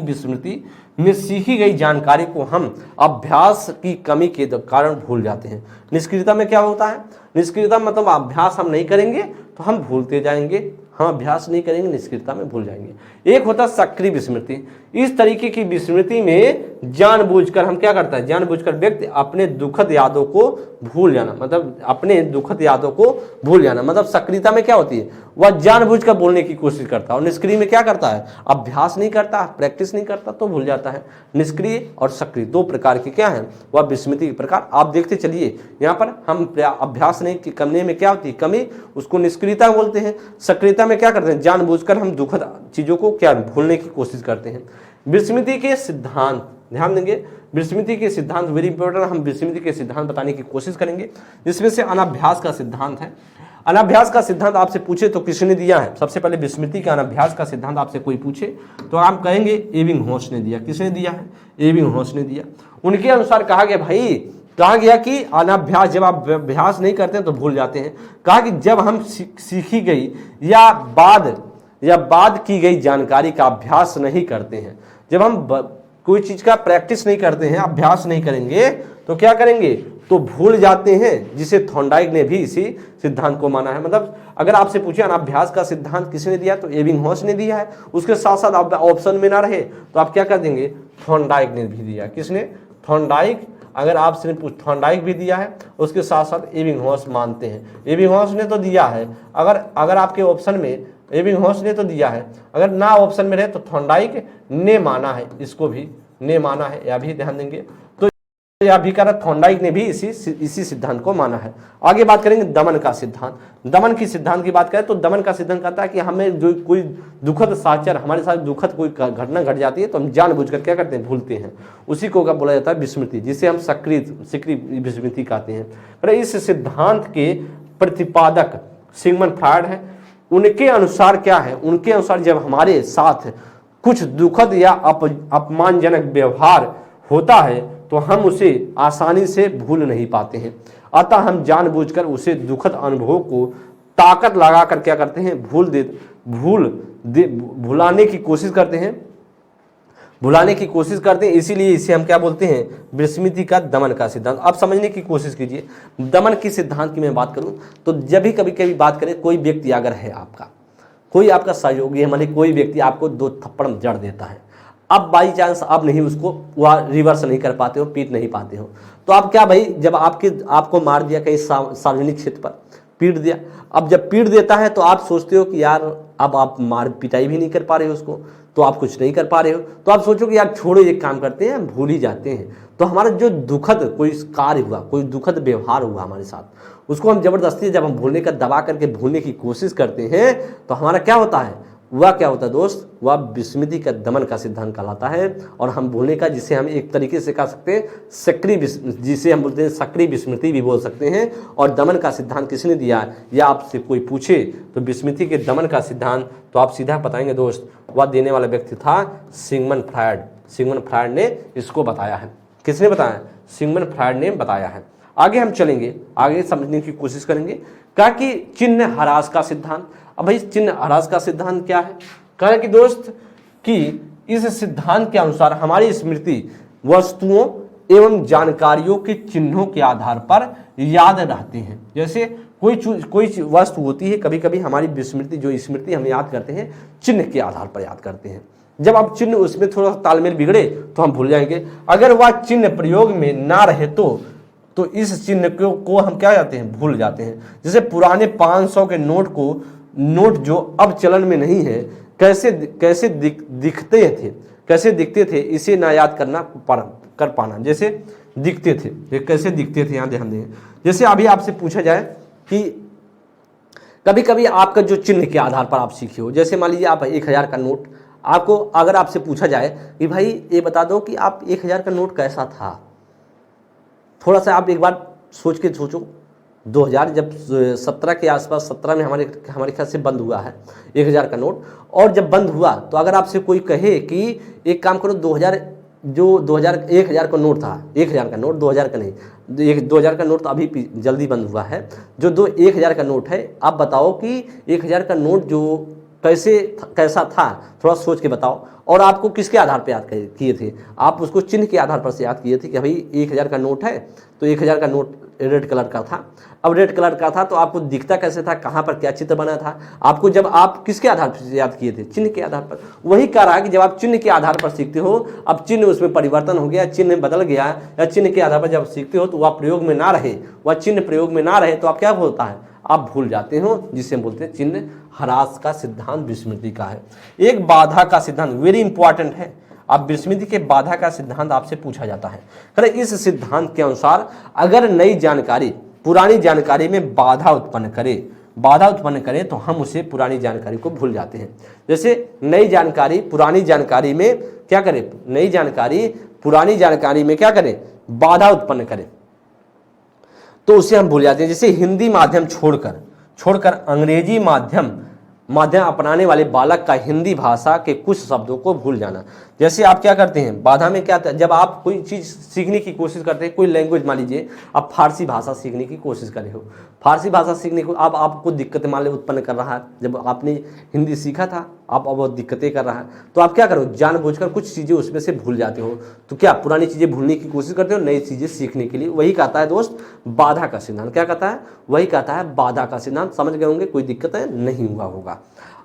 Speaker 1: विस्मृति में सीखी गई जानकारी को हम अभ्यास की कमी के कारण भूल जाते हैं। निष्क्रियता में क्या होता है, निष्क्रियता मतलब अभ्यास हम नहीं करेंगे तो हम भूलते जाएंगे, हम अभ्यास नहीं करेंगे निष्क्रियता में भूल जाएंगे। एक होता है सक्रिय विस्मृति, इस तरीके की विस्मृति में जानबूझकर हम क्या करता है, जानबूझकर व्यक्ति अपने दुखद यादों को भूल जाना, मतलब अपने दुखद यादों को भूल जाना, मतलब सक्रियता में क्या होती है, वह जानबूझकर बोलने की कोशिश करता है, और निष्क्रिय में क्या करता है, अभ्यास नहीं करता, प्रैक्टिस नहीं करता तो भूल जाता है। निष्क्रिय और सक्रिय दो प्रकार के क्या है, वह विस्मृति के प्रकार आप देखते चलिए। यहाँ पर हम अभ्यास नहीं करने में क्या होती है कमी, उसको निष्क्रियता बोलते हैं। सक्रियता में क्या करते हैं, जानबूझकर हम दुखद चीजों को क्या भूलने की कोशिश करते हैं। विस्मृति के सिद्धांत ध्यान देंगे, विस्मृति के सिद्धांत वेरी इंपॉर्टेंट, हम विस्मृति के सिद्धांत बताने की कोशिश करेंगे। जिसमें से अनाभ्यास का सिद्धांत है। अनाभ्यास का सिद्धांत आपसे पूछे तो किसने दिया है, सबसे पहले विस्मृति का अनाभ्यास का सिद्धांत आपसे कोई पूछे तो आप कहेंगे एबिंगहॉस ने दिया। किसने दिया है, एबिंगहॉस ने दिया। उनके अनुसार कहा गया, भाई कहा गया कि अनाभ्यास, जब आप अभ्यास नहीं करते तो भूल जाते हैं। कहा कि जब हम सीखी गई या बाद या बाद की गई जानकारी का अभ्यास नहीं करते हैं। जब हम कोई चीज का प्रैक्टिस नहीं करते हैं, अभ्यास नहीं करेंगे तो क्या करेंगे, तो भूल जाते हैं, जिसे थॉर्नडाइक ने भी इसी सिद्धांत को माना है। मतलब अगर आपसे पूछे अनाभ्यास का सिद्धांत किसने दिया, तो एबिंगहॉस ने दिया है। उसके साथ साथ आप ऑप्शन में ना रहे तो आप क्या कर देंगे, थॉर्नडाइक ने भी दिया। किसने, थॉर्नडाइक। अगर आपसे थॉर्नडाइक भी दिया है, उसके साथ साथ एबिंगहॉस मानते हैं। एबिंगहॉस ने तो दिया है, अगर आपके ऑप्शन में एबिंगहॉस ने तो दिया है, अगर ना ऑप्शन में रहे तो थॉर्नडाइक ने माना है, इसको भी ने माना है, यह भी ध्यान देंगे। तो यह भी कह रहा थॉर्नडाइक ने भी इसी सिद्धांत को माना है। आगे बात करेंगे दमन का सिद्धांत। दमन की सिद्धांत की बात करें तो दमन का सिद्धांत कहता है कि हमें जो कोई दुखद साचर, हमारे साथ दुखद कोई घटना घट जाती है तो हम जानबूझकर क्या करते हैं, भूलते हैं। उसी को क्या बोला जाता है, विस्मृति, जिसे हम सक्रिय विस्मृति कहते हैं। इस सिद्धांत के प्रतिपादक सिगमंड फ्रॉयड है। उनके अनुसार क्या है, उनके अनुसार जब हमारे साथ कुछ दुखद या अपमानजनक व्यवहार होता है तो हम उसे आसानी से भूल नहीं पाते हैं। अतः हम जानबूझकर उसे दुखद अनुभव को ताकत लगाकर क्या करते हैं, भुलाने की कोशिश करते हैं। इसीलिए इसे हम क्या बोलते हैं, विस्मृति का दमन का सिद्धांत। अब समझने की कोशिश कीजिए। दमन की सिद्धांत की मैं बात करूं तो जब भी कभी बात करें, कोई व्यक्ति अगर है आपका, कोई आपका सहयोगी है, माने कोई व्यक्ति आपको 2 थप्पड़ जड़ देता है, अब बाई चांस आप नहीं उसको रिवर्स नहीं कर पाते हो, पीट नहीं पाते हो, तो आप क्या भाई, जब आपको मार दिया कहीं सार्वजनिक क्षेत्र पर पीट दिया, अब जब पीट देता है तो आप सोचते हो कि यार अब आप पिटाई भी नहीं कर पा रहे हो उसको, तो आप कुछ नहीं कर पा रहे हो, तो आप सोचो कि यार छोड़ो, एक काम करते हैं, भूल ही जाते हैं। तो हमारा जो दुखद कोई कार्य हुआ, कोई दुखद व्यवहार हुआ हमारे साथ, उसको हम जबरदस्ती जब हम भूलने का दबा करके भूलने की कोशिश करते हैं तो हमारा क्या होता है, वह क्या होता है दोस्त, वह विस्मृति का दमन का सिद्धांत कहलाता है। और हम भूलने का, जिसे हम एक तरीके से कह सकते हैं जिसे हम बोलते हैं सक्रिय विस्मृति भी बोल सकते हैं। और दमन का सिद्धांत किसने दिया, या आपसे कोई पूछे तो विस्मृति के दमन का सिद्धांत तो आप सीधा बताएंगे दोस्त, वह देने वाला व्यक्ति था सिगमंड फ्रॉयड। सिगमंड फ्रॉयड ने इसको बताया है। किसने बताया, सिगमंड फ्रॉयड ने बताया है। आगे हम चलेंगे, आगे समझने की कोशिश करेंगे। कहा कि चिन्ह ह्रास का सिद्धांत। अब भाई चिन्ह ह्रास का सिद्धांत क्या है, कहा कि दोस्त कि इस सिद्धांत के अनुसार हमारी स्मृति वस्तुओं एवं जानकारियों के चिन्हों के आधार पर याद रहती हैं। जैसे कोई वस्तु होती है, कभी कभी हमारी विस्मृति, जो स्मृति हम याद करते हैं, चिन्ह के आधार पर याद करते हैं। जब आप चिन्ह उसमें थोड़ा तालमेल बिगड़े तो हम भूल जाएंगे। अगर वह चिन्ह प्रयोग में ना रहे तो इस चिन्ह को हम क्या जाते हैं, भूल जाते हैं। जैसे पुराने 500 के नोट जो अब चलन में नहीं है, कैसे दिखते थे, इसे ना याद कर पाना। जैसे दिखते थे, ये कैसे दिखते थे, यहाँ ध्यान दें। जैसे अभी आपसे पूछा जाए कि कभी कभी आपका जो चिन्ह के आधार पर आप सीखे हो, जैसे मान लीजिए आप 1000 का नोट, आपको अगर आपसे पूछा जाए कि भाई ये बता दो कि आप 1000 का नोट कैसा था, थोड़ा सा आप एक बार सोचो 2000 जब 17 के आसपास, 17 में हमारे ख्याल से बंद हुआ है 1000 का नोट। और जब बंद हुआ तो अगर आपसे कोई कहे कि एक काम करो, 1000 का नोट था, 1000 का नोट, 2000 का नहीं, 2000 का नोट तो अभी जल्दी बंद हुआ है, जो 1000 का नोट है, आप बताओ कि 1000 का नोट जो कैसा था, थोड़ा सोच के बताओ। और आपको किसके आधार पर याद किए थे, आप उसको चिन्ह के आधार पर से याद किए थे कि भाई 1000 का नोट है, तो 1000 का नोट रेड कलर का था। अब रेड कलर का था तो आपको दिखता कैसे था, कहाँ पर क्या चित्र बना था, आपको जब आप किसके आधार पर याद किए थे, चिन्ह के आधार पर। वही कह रहा है कि जब आप चिन्ह के आधार पर सीखते हो, अब चिन्ह उसमें परिवर्तन हो गया, चिन्ह बदल गया, या चिन्ह के आधार पर जब सीखते हो तो वह प्रयोग में ना रहे, वह चिन्ह प्रयोग में ना रहे तो आप क्या होता है, आप भूल जाते हो, जिसे हम बोलते हैं चिन्ह ह्रास का सिद्धांत विस्मृति का है। एक बाधा का सिद्धांत वेरी इंपॉर्टेंट है। अब विस्मृति के बाधा का सिद्धांत आपसे पूछा जाता है। इस सिद्धांत के अनुसार अगर नई जानकारी पुरानी जानकारी में बाधा उत्पन्न करे तो हम उसे पुरानी जानकारी को भूल जाते हैं। जैसे नई जानकारी पुरानी जानकारी में क्या करे, नई जानकारी पुरानी जानकारी में क्या करे, बाधा उत्पन्न करे, तो उसे हम भूल जाते हैं। जैसे हिंदी माध्यम छोड़कर अंग्रेजी माध्यम अपनाने वाले बालक का हिंदी भाषा के कुछ शब्दों को भूल जाना। जैसे आप क्या करते हैं, बाधा में क्या था, जब आप कोई चीज़ सीखने की कोशिश करते हैं, कोई लैंग्वेज मान लीजिए आप फारसी भाषा सीखने की कोशिश कर रहे हो, फारसी भाषा सीखने को अब आपको दिक्कतें मान ली उत्पन्न कर रहा है, जब आपने हिंदी सीखा था आप अब बहुत दिक्कतें कर रहा है, तो आप क्या करो, जानबूझकर कुछ चीज़ें उसमें से भूल जाते हो। तो क्या पुरानी चीज़ें भूलने की कोशिश करते हो नई चीज़ें सीखने के लिए, वही कहता है दोस्त बाधा का सिद्धांत। क्या कहता है, वही कहता है बाधा का सिद्धांत। समझ गए होंगे, कोई दिक्कत नहीं हुआ होगा।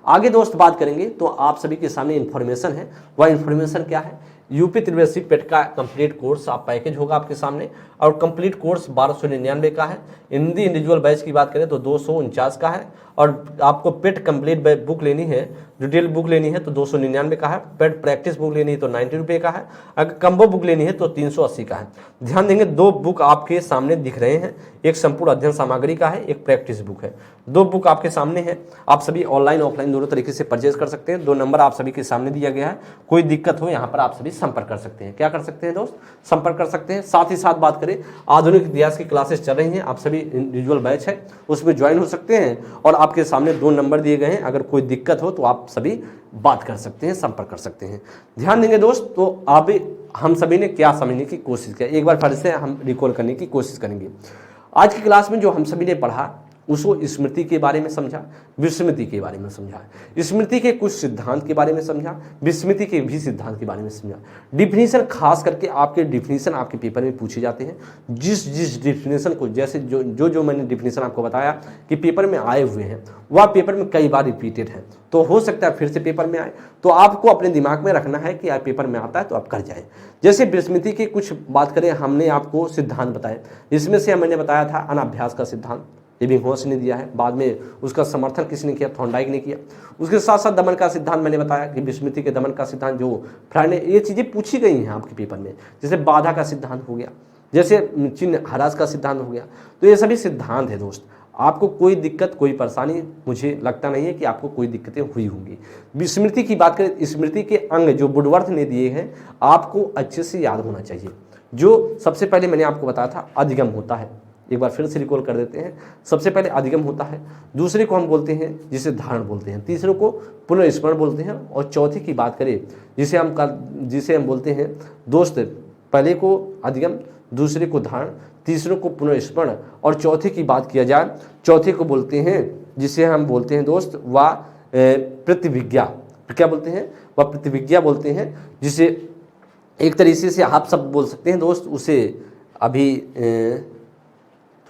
Speaker 1: आगे दोस्त बात करेंगे तो आप सभी के सामने इन्फॉर्मेशन है, वह इन्फॉर्मेशन क्या है, यूपी त्रिवेशी पेट का कंप्लीट कोर्स आप पैकेज होगा आपके सामने, और कंप्लीट कोर्स 1299 का है। हिंदी इंडिविजुअल बैच की बात करें तो 249 का है, और आपको पेट कंप्लीट बुक लेनी है, डिटेल बुक लेनी है तो 299 का है, पेट प्रैक्टिस बुक लेनी है तो 90 रुपये का है, अगर कम्बो बुक लेनी है तो 380 का है। ध्यान देंगे, 2 बुक आपके सामने दिख रहे हैं, एक संपूर्ण अध्ययन सामग्री का है, एक प्रैक्टिस बुक है। 2 बुक आपके सामने है, आप सभी ऑनलाइन ऑफलाइन दोनों तरीके से परचेज कर सकते हैं। 2 नंबर आप सभी के सामने दिया गया है, कोई दिक्कत हो यहाँ पर आप सभी संपर्क कर सकते हैं। क्या कर सकते हैं दोस्त, संपर्क कर सकते हैं। साथ ही साथ बात करें, आधुनिक इतिहास की क्लासेस चल रही हैं, आप सभी इंडिविजुअल बैच है उसमें ज्वाइन हो सकते हैं, और आपके सामने 2 नंबर दिए गए हैं, अगर कोई दिक्कत हो तो आप सभी बात कर सकते हैं, संपर्क कर सकते हैं। ध्यान देंगे दोस्त, तो अभी हम सभी ने क्या समझने की कोशिश किया, एक बार फिर से हम रिकॉल करने की कोशिश करेंगे। आज की क्लास में जो हम सभी ने पढ़ा उसको स्मृति के बारे में समझा, विस्मृति के बारे में समझा, स्मृति के कुछ सिद्धांत के बारे में समझा, विस्मृति के भी सिद्धांत के बारे में समझा। डिफिनीशन, खास करके आपके डिफिनीशन आपके पेपर में पूछे जाते हैं, जिस डिफिनीशन को, जैसे जो मैंने डिफिनीशन आपको बताया कि पेपर में आए हुए हैं, वह पेपर में कई बार रिपीटेड है, तो हो सकता है फिर से पेपर में आए, तो आपको अपने दिमाग में रखना है कि यार पेपर में आता है तो आप कर जाए। जैसे विस्मृति की कुछ बात करें, हमने आपको सिद्धांत बताए, इसमें से मैंने बताया था अनाभ्यास का सिद्धांत, एबिंगहॉस ने दिया है, बाद में उसका समर्थन किसने किया, थॉर्नडाइक ने किया। उसके साथ साथ दमन का सिद्धांत मैंने बताया कि विस्मृति के दमन का सिद्धांत जो फ्राइड ने, ये चीज़ें पूछी गई हैं आपके पेपर में, जैसे बाधा का सिद्धांत हो गया, जैसे चिन्ह ह्रास का सिद्धांत हो गया। तो ये सभी सिद्धांत है दोस्त, आपको कोई दिक्कत कोई परेशानी मुझे लगता नहीं है कि आपको कोई दिक्कतें हुई होंगी। विस्मृति की बात करें, स्मृति के अंग जो वुडवर्थ ने दिए हैं आपको अच्छे से याद होना चाहिए। जो सबसे पहले मैंने आपको बताया था अधिगम होता है, एक बार फिर से रिकॉल कर देते हैं। सबसे पहले अधिगम होता है, दूसरे को हम बोलते हैं जिसे धारण बोलते हैं, तीसरे को पुनर्स्मरण बोलते हैं, और चौथे की बात करें जिसे हम बोलते हैं दोस्त, पहले को अधिगम, दूसरे को धारण, तीसरे को पुनर्स्मरण, और चौथे की बात किया जाए, चौथे को बोलते हैं जिसे हम बोलते हैं दोस्त वह प्रतिविज्ञा। क्या बोलते हैं, वह प्रतिविज्ञा बोलते हैं, जिसे एक तरीके से आप सब बोल सकते हैं दोस्त, उसे अभी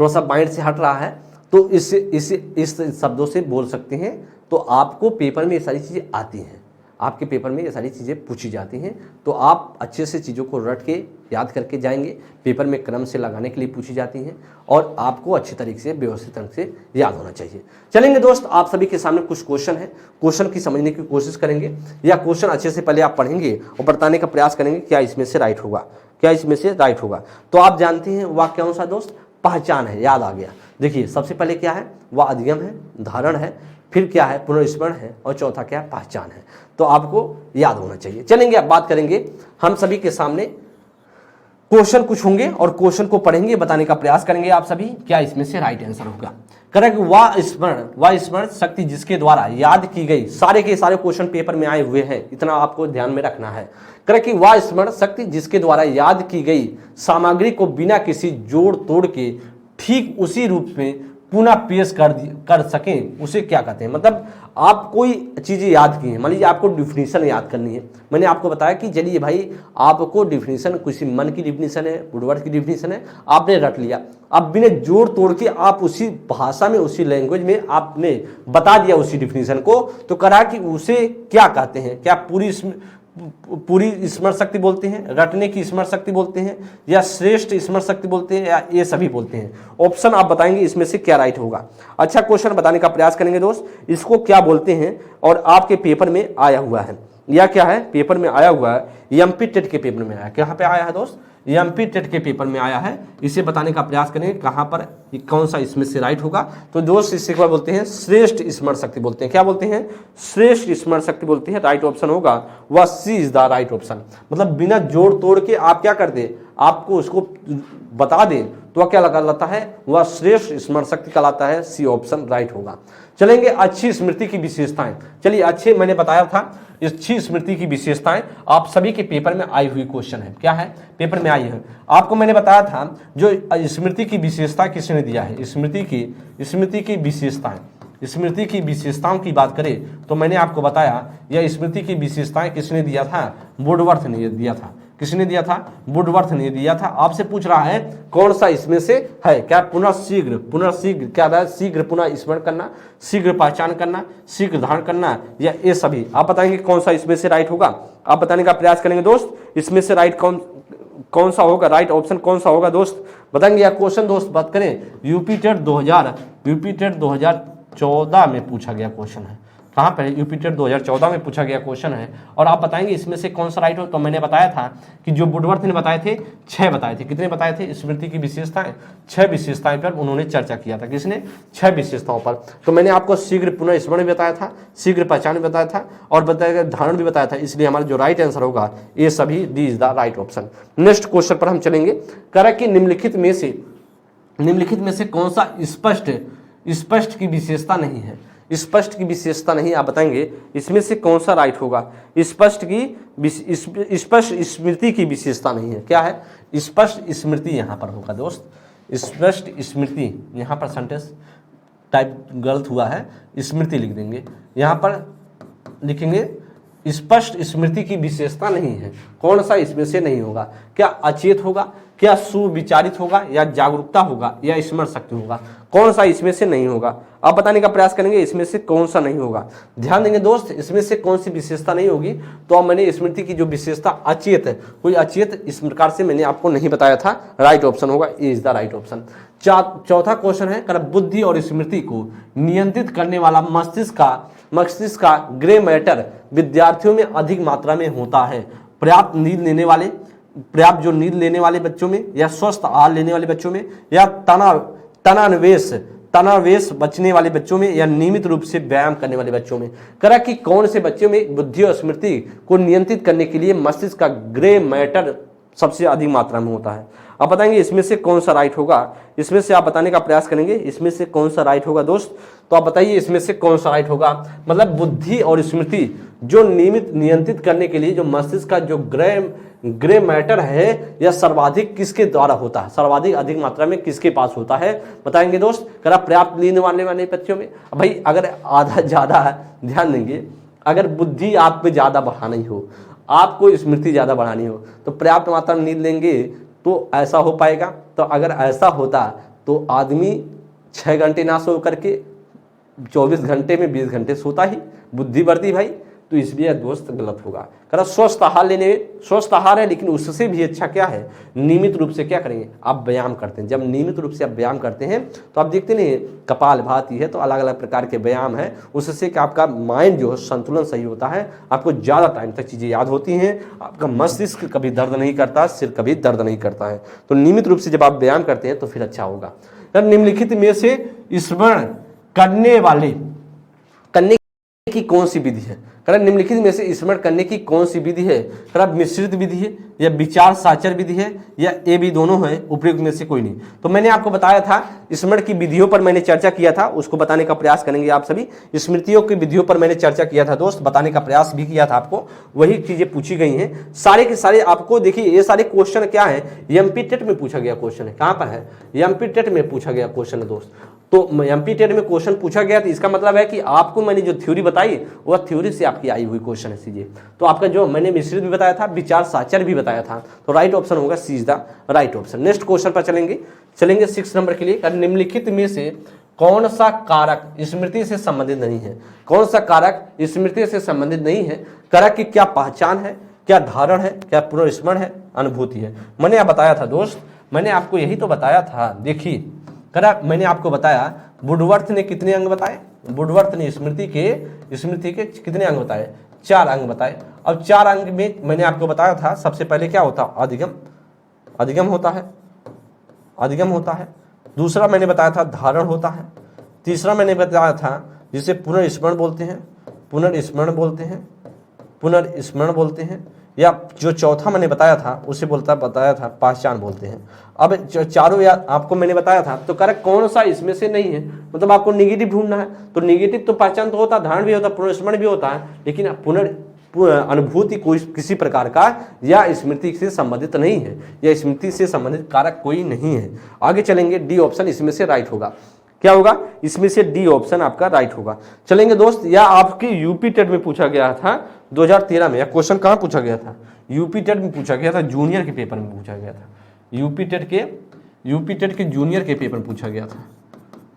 Speaker 1: थोड़ा सा माइंड से हट रहा है, तो इस शब्दों से बोल सकते हैं। तो आपको पेपर में ये सारी चीज़ें आती हैं, आपके पेपर में ये सारी चीज़ें पूछी जाती हैं, तो आप अच्छे से चीज़ों को रट के याद करके जाएंगे। पेपर में क्रम से लगाने के लिए पूछी जाती हैं, और आपको अच्छी तरीके से व्यवस्थित ढंग से याद होना चाहिए। चलेंगे दोस्त, आप सभी के सामने कुछ क्वेश्चन है, क्वेश्चन की समझने की कोशिश करेंगे, या क्वेश्चन अच्छे से पहले आप पढ़ेंगे और बताने का प्रयास करेंगे क्या इसमें से राइट होगा, क्या इसमें से राइट होगा। तो आप जानते हैं वह कौन सा दोस्त, पहचान है, याद आ गया। देखिए सबसे पहले क्या है, वह अधिगम है, धारण है, फिर क्या है, पुनर्स्मरण है, और चौथा क्या है, पहचान है। तो आपको याद होना चाहिए। चलेंगे, अब बात करेंगे, हम सभी के सामने क्वेश्चन कुछ होंगे और क्वेश्चन को पढ़ेंगे, बताने का प्रयास करेंगे आप सभी क्या इसमें से राइट आंसर होगा। करेक्ट, वह स्मरण शक्ति जिसके द्वारा याद की गई, सारे के सारे क्वेश्चन पेपर में आए हुए हैं, इतना आपको ध्यान में रखना है। करेक्ट, वह स्मरण शक्ति जिसके द्वारा याद की गई सामग्री को बिना किसी जोड़ तोड़ के ठीक उसी रूप में पुनः पेश कर सकें, उसे क्या कहते हैं। मतलब आप कोई चीज़ें याद की हैं, मान लीजिए आपको डिफिनीशन याद करनी है, मैंने आपको बताया कि चलिए भाई आपको डिफिनीशन, किसी मन की डिफिनीशन है, वुडवर्थ की डिफिनीशन है, आपने रट लिया, अब बिना जोड़ तोड़ के आप उसी भाषा में, उसी लैंग्वेज में आपने बता दिया उसी डिफिनीशन को, तो करा कि उसे क्या कहते हैं, क्या पूरी स्मरण शक्ति बोलते हैं, रटने की स्मरण शक्ति बोलते हैं, या श्रेष्ठ स्मरण शक्ति बोलते हैं, या ये सभी बोलते हैं। ऑप्शन आप बताएंगे इसमें से क्या राइट होगा। अच्छा क्वेश्चन बताने का प्रयास करेंगे दोस्त, इसको क्या बोलते हैं, और आपके पेपर में आया हुआ है, या क्या है, पेपर में आया हुआ है, एमपी टेट के पेपर में आया, कहाँ पे आया है दोस्त, एमपी टेट के पेपर में आया है। इसे बताने का प्रयास करेंगे कहाँ पर, कौन सा इसमें से राइट होगा। तो दोस्त इसे क्या बोलते हैं, श्रेष्ठ स्मरण शक्ति बोलते हैं। क्या बोलते हैं, श्रेष्ठ स्मरण शक्ति बोलते हैं। राइट ऑप्शन होगा वह C is the right option. मतलब बिना जोड़ तोड़ के आप क्या कर दें, आपको उसको बता दें तो वह क्या कहलाता है, वह श्रेष्ठ स्मरण शक्ति कहलाता है। सी ऑप्शन राइट होगा। चलेंगे अच्छी स्मृति की विशेषताएं। चलिए अच्छे, मैंने बताया था अच्छी स्मृति की विशेषताएं आप सभी के पेपर में आई हुई क्वेश्चन है। क्या है, पेपर में आई है। आपको मैंने बताया था जो स्मृति की विशेषता किसने दिया है, स्मृति की विशेषताएं, स्मृति की विशेषताओं की बात करें तो मैंने आपको बताया यह स्मृति की विशेषताएं किसने दिया था, वुडवर्थ ने दिया था। किसने दिया था, वुडवर्थ ने दिया था। आपसे पूछ रहा है कौन सा इसमें से है, क्या पुनर्शीघ्र क्या है, शीघ्र पुनः स्मरण करना, शीघ्र पहचान करना, शीघ्र धारण करना, या ये सभी। आप बताएंगे कौन सा इसमें से राइट होगा, आप बताने का प्रयास करेंगे दोस्त। इसमें से राइट कौन सा होगा, राइट ऑप्शन कौन सा होगा दोस्त, बताएंगे। या क्वेश्चन दोस्त बात करें, यूपी टेट 2014 में पूछा गया क्वेश्चन है। कहाँ पर, यूपी टेट 2014 में पूछा गया क्वेश्चन है। और आप बताएंगे इसमें से कौन सा राइट हो, तो मैंने बताया था कि जो वुडवर्थ ने बताए थे 6 बताए थे। कितने बताए थे, स्मृति की विशेषताएं 6 विशेषताएं पर उन्होंने चर्चा किया था। किसने, 6 विशेषताओं पर। तो मैंने आपको शीघ्र पुनः स्मरण भी बताया था, शीघ्र पहचान भी बताया था, और बताया धारण भी बताया था। इसलिए हमारा जो राइट आंसर होगा ये सभी, D is the right option. Next question पर हम चलेंगे। कह कि निम्नलिखित में से कौन सा स्पष्ट की विशेषता नहीं है, स्पष्ट की विशेषता नहीं, आप बताएंगे इसमें से कौन सा राइट होगा। स्पष्ट स्मृति की विशेषता नहीं है। क्या है, स्पष्ट स्मृति यहाँ पर होगा दोस्त, स्पष्ट स्मृति। यहाँ पर सेंटेंस टाइप गलत हुआ है, स्मृति लिख देंगे, यहाँ पर लिखेंगे स्पष्ट स्मृति की विशेषता नहीं है। कौन सा इसमें से नहीं होगा, क्या अचेत होगा, क्या सुविचारित होगा, या जागरूकता होगा, या स्मरण शक्ति होगा। कौन सा इसमें से नहीं होगा, आप बताने का प्रयास करेंगे इसमें से कौन सा नहीं होगा। ध्यान देंगे दोस्त, इसमें से कौन सी विशेषता नहीं होगी। तो मैंने स्मृति की जो विशेषता अचेत है, कोई अचेत इस प्रकार से मैंने आपको नहीं बताया था। राइट ऑप्शन होगा, ए इज द राइट ऑप्शन। चौथा क्वेश्चन है, बुद्धि और स्मृति को नियंत्रित करने वाला मस्तिष्क का ग्रे मैटर विद्यार्थियों में अधिक मात्रा में होता है। पर्याप्त नींद लेने वाले बच्चों में, या स्वस्थ आहार लेने वाले बच्चों में, या तनावेश बचने वाले बच्चों में, या नियमित रूप से व्यायाम करने वाले बच्चों में। करा कि कौन से बच्चों में बुद्धि और स्मृति को नियंत्रित करने के लिए मस्तिष्क का ग्रे मैटर सबसे अधिक मात्रा में होता है। आप बताएंगे इसमें से कौन सा राइट होगा, इसमें से आप बताने का प्रयास करेंगे इसमें से कौन सा राइट होगा दोस्त। तो आप बताइए इसमें से कौन सा राइट होगा। मतलब बुद्धि और स्मृति जो नियंत्रित करने के लिए जो मस्तिष्क का जो ग्रे मैटर है, यह सर्वाधिक किसके द्वारा होता है, सर्वाधिक अधिक मात्रा में किसके पास होता है, बताएंगे दोस्त। करा पर्याप्त नींद वाले बच्चों में। भाई अगर आधा ज्यादा है, ध्यान देंगे, अगर बुद्धि आप पे ज्यादा बढ़ानी हो, आपको स्मृति ज्यादा बढ़ानी हो, तो पर्याप्त मात्रा में नींद लेंगे तो ऐसा हो पाएगा। तो अगर ऐसा होता तो आदमी 6 घंटे ना सो करके 24 घंटे में 20 घंटे सोता ही, बुद्धि बढ़ती भाई। तो इसलिए दोस्त गलत होगा। करा स्वस्थ आहार है, लेकिन उससे भी अच्छा क्या है, नियमित रूप से क्या करेंगे, आप व्यायाम करते हैं। जब नियमित रूप से आप व्यायाम करते हैं तो आप देखते नहीं कपालभाति है, तो अलग अलग प्रकार के व्यायाम है, उससे कि आपका माइंड जो है संतुलन सही होता है, आपको ज़्यादा टाइम तक चीज़ें याद होती हैं, आपका मस्तिष्क कभी दर्द नहीं करता, सिर कभी दर्द नहीं करता है। तो नियमित रूप से जब आप व्यायाम करते हैं तो फिर अच्छा होगा। निम्नलिखित में से स्मरण करने की कौन सी विधि है, निम्नलिखित में से स्मरण करने की कौन सी विधि है, मिश्रित विधि है, या विचार साचर विधि है, या ये भी दोनों है, उपयुक्त में से कोई नहीं। तो मैंने आपको बताया था स्मरण की विधियों पर मैंने चर्चा किया था, उसको बताने का प्रयास करेंगे आप सभी। स्मृतियों की विधियों पर मैंने चर्चा किया था दोस्त, बताने का प्रयास भी किया था आपको, वही चीजें पूछी गई हैं सारे के सारे। आपको देखिए ये सारे क्वेश्चन क्या है, एमपी टेट में पूछा गया क्वेश्चन है। कहां पर है, एमपी टेट में पूछा गया क्वेश्चन है दोस्त। तो एमपी टेट में क्वेश्चन पूछा गया, तो इसका मतलब है कि आपको मैंने जो थ्योरी बताई वह थ्योरी से आपकी आई हुई क्वेश्चन है सीधे। तो आपका जो मैंने मिश्रित भी बताया था, विचार साचर भी बताया था, तो राइट ऑप्शन होगा, C is the right option. Next question पर चलेंगे 6 नंबर के लिए। निम्नलिखित में से कौन सा कारक स्मृति से संबंधित नहीं है, कौन सा कारक स्मृति से संबंधित नहीं है। कारक की क्या पहचान है, क्या धारण है, क्या पुनर्स्मरण है, अनुभूति है। मैंने आप बताया था दोस्त, मैंने आपको यही तो बताया था। देखिए मैंने आपको बताया वुडवर्थ ने कितने अंग बताए, वुडवर्थ ने स्मृति के कितने अंग बताए, 4 अंग बताए। अब 4 अंग में मैंने आपको बताया था सबसे पहले क्या होता, अधिगम होता है। दूसरा मैंने बताया था धारण होता है। तीसरा मैंने बताया था जिसे पुनर्स्मरण बोलते हैं। या जो चौथा मैंने बताया था उसे बताया था पहचान बोलते हैं। अब चारों या आपको मैंने बताया था, तो करेक्ट कौन सा इसमें से नहीं है, मतलब आपको निगेटिव ढूंढना है। तो निगेटिव तो पहचान तो होता है, धारण भी होता है, पुनर्स्मरण भी होता है, लेकिन अनुभूति कोई किसी प्रकार का या स्मृति से संबंधित नहीं है, या स्मृति से संबंधित कारक कोई नहीं है। आगे चलेंगे, डी ऑप्शन इसमें से राइट होगा। क्या होगा? इसमें से डी ऑप्शन आपका राइट होगा। चलेंगे दोस्त, या आपके यूपी टेट में पूछा गया था 2013 में, या क्वेश्चन कहाँ पूछा गया था? यूपी टेट में पूछा गया था, जूनियर के पेपर में पूछा गया था। यूपी टेट के जूनियर के पेपर में पूछा गया था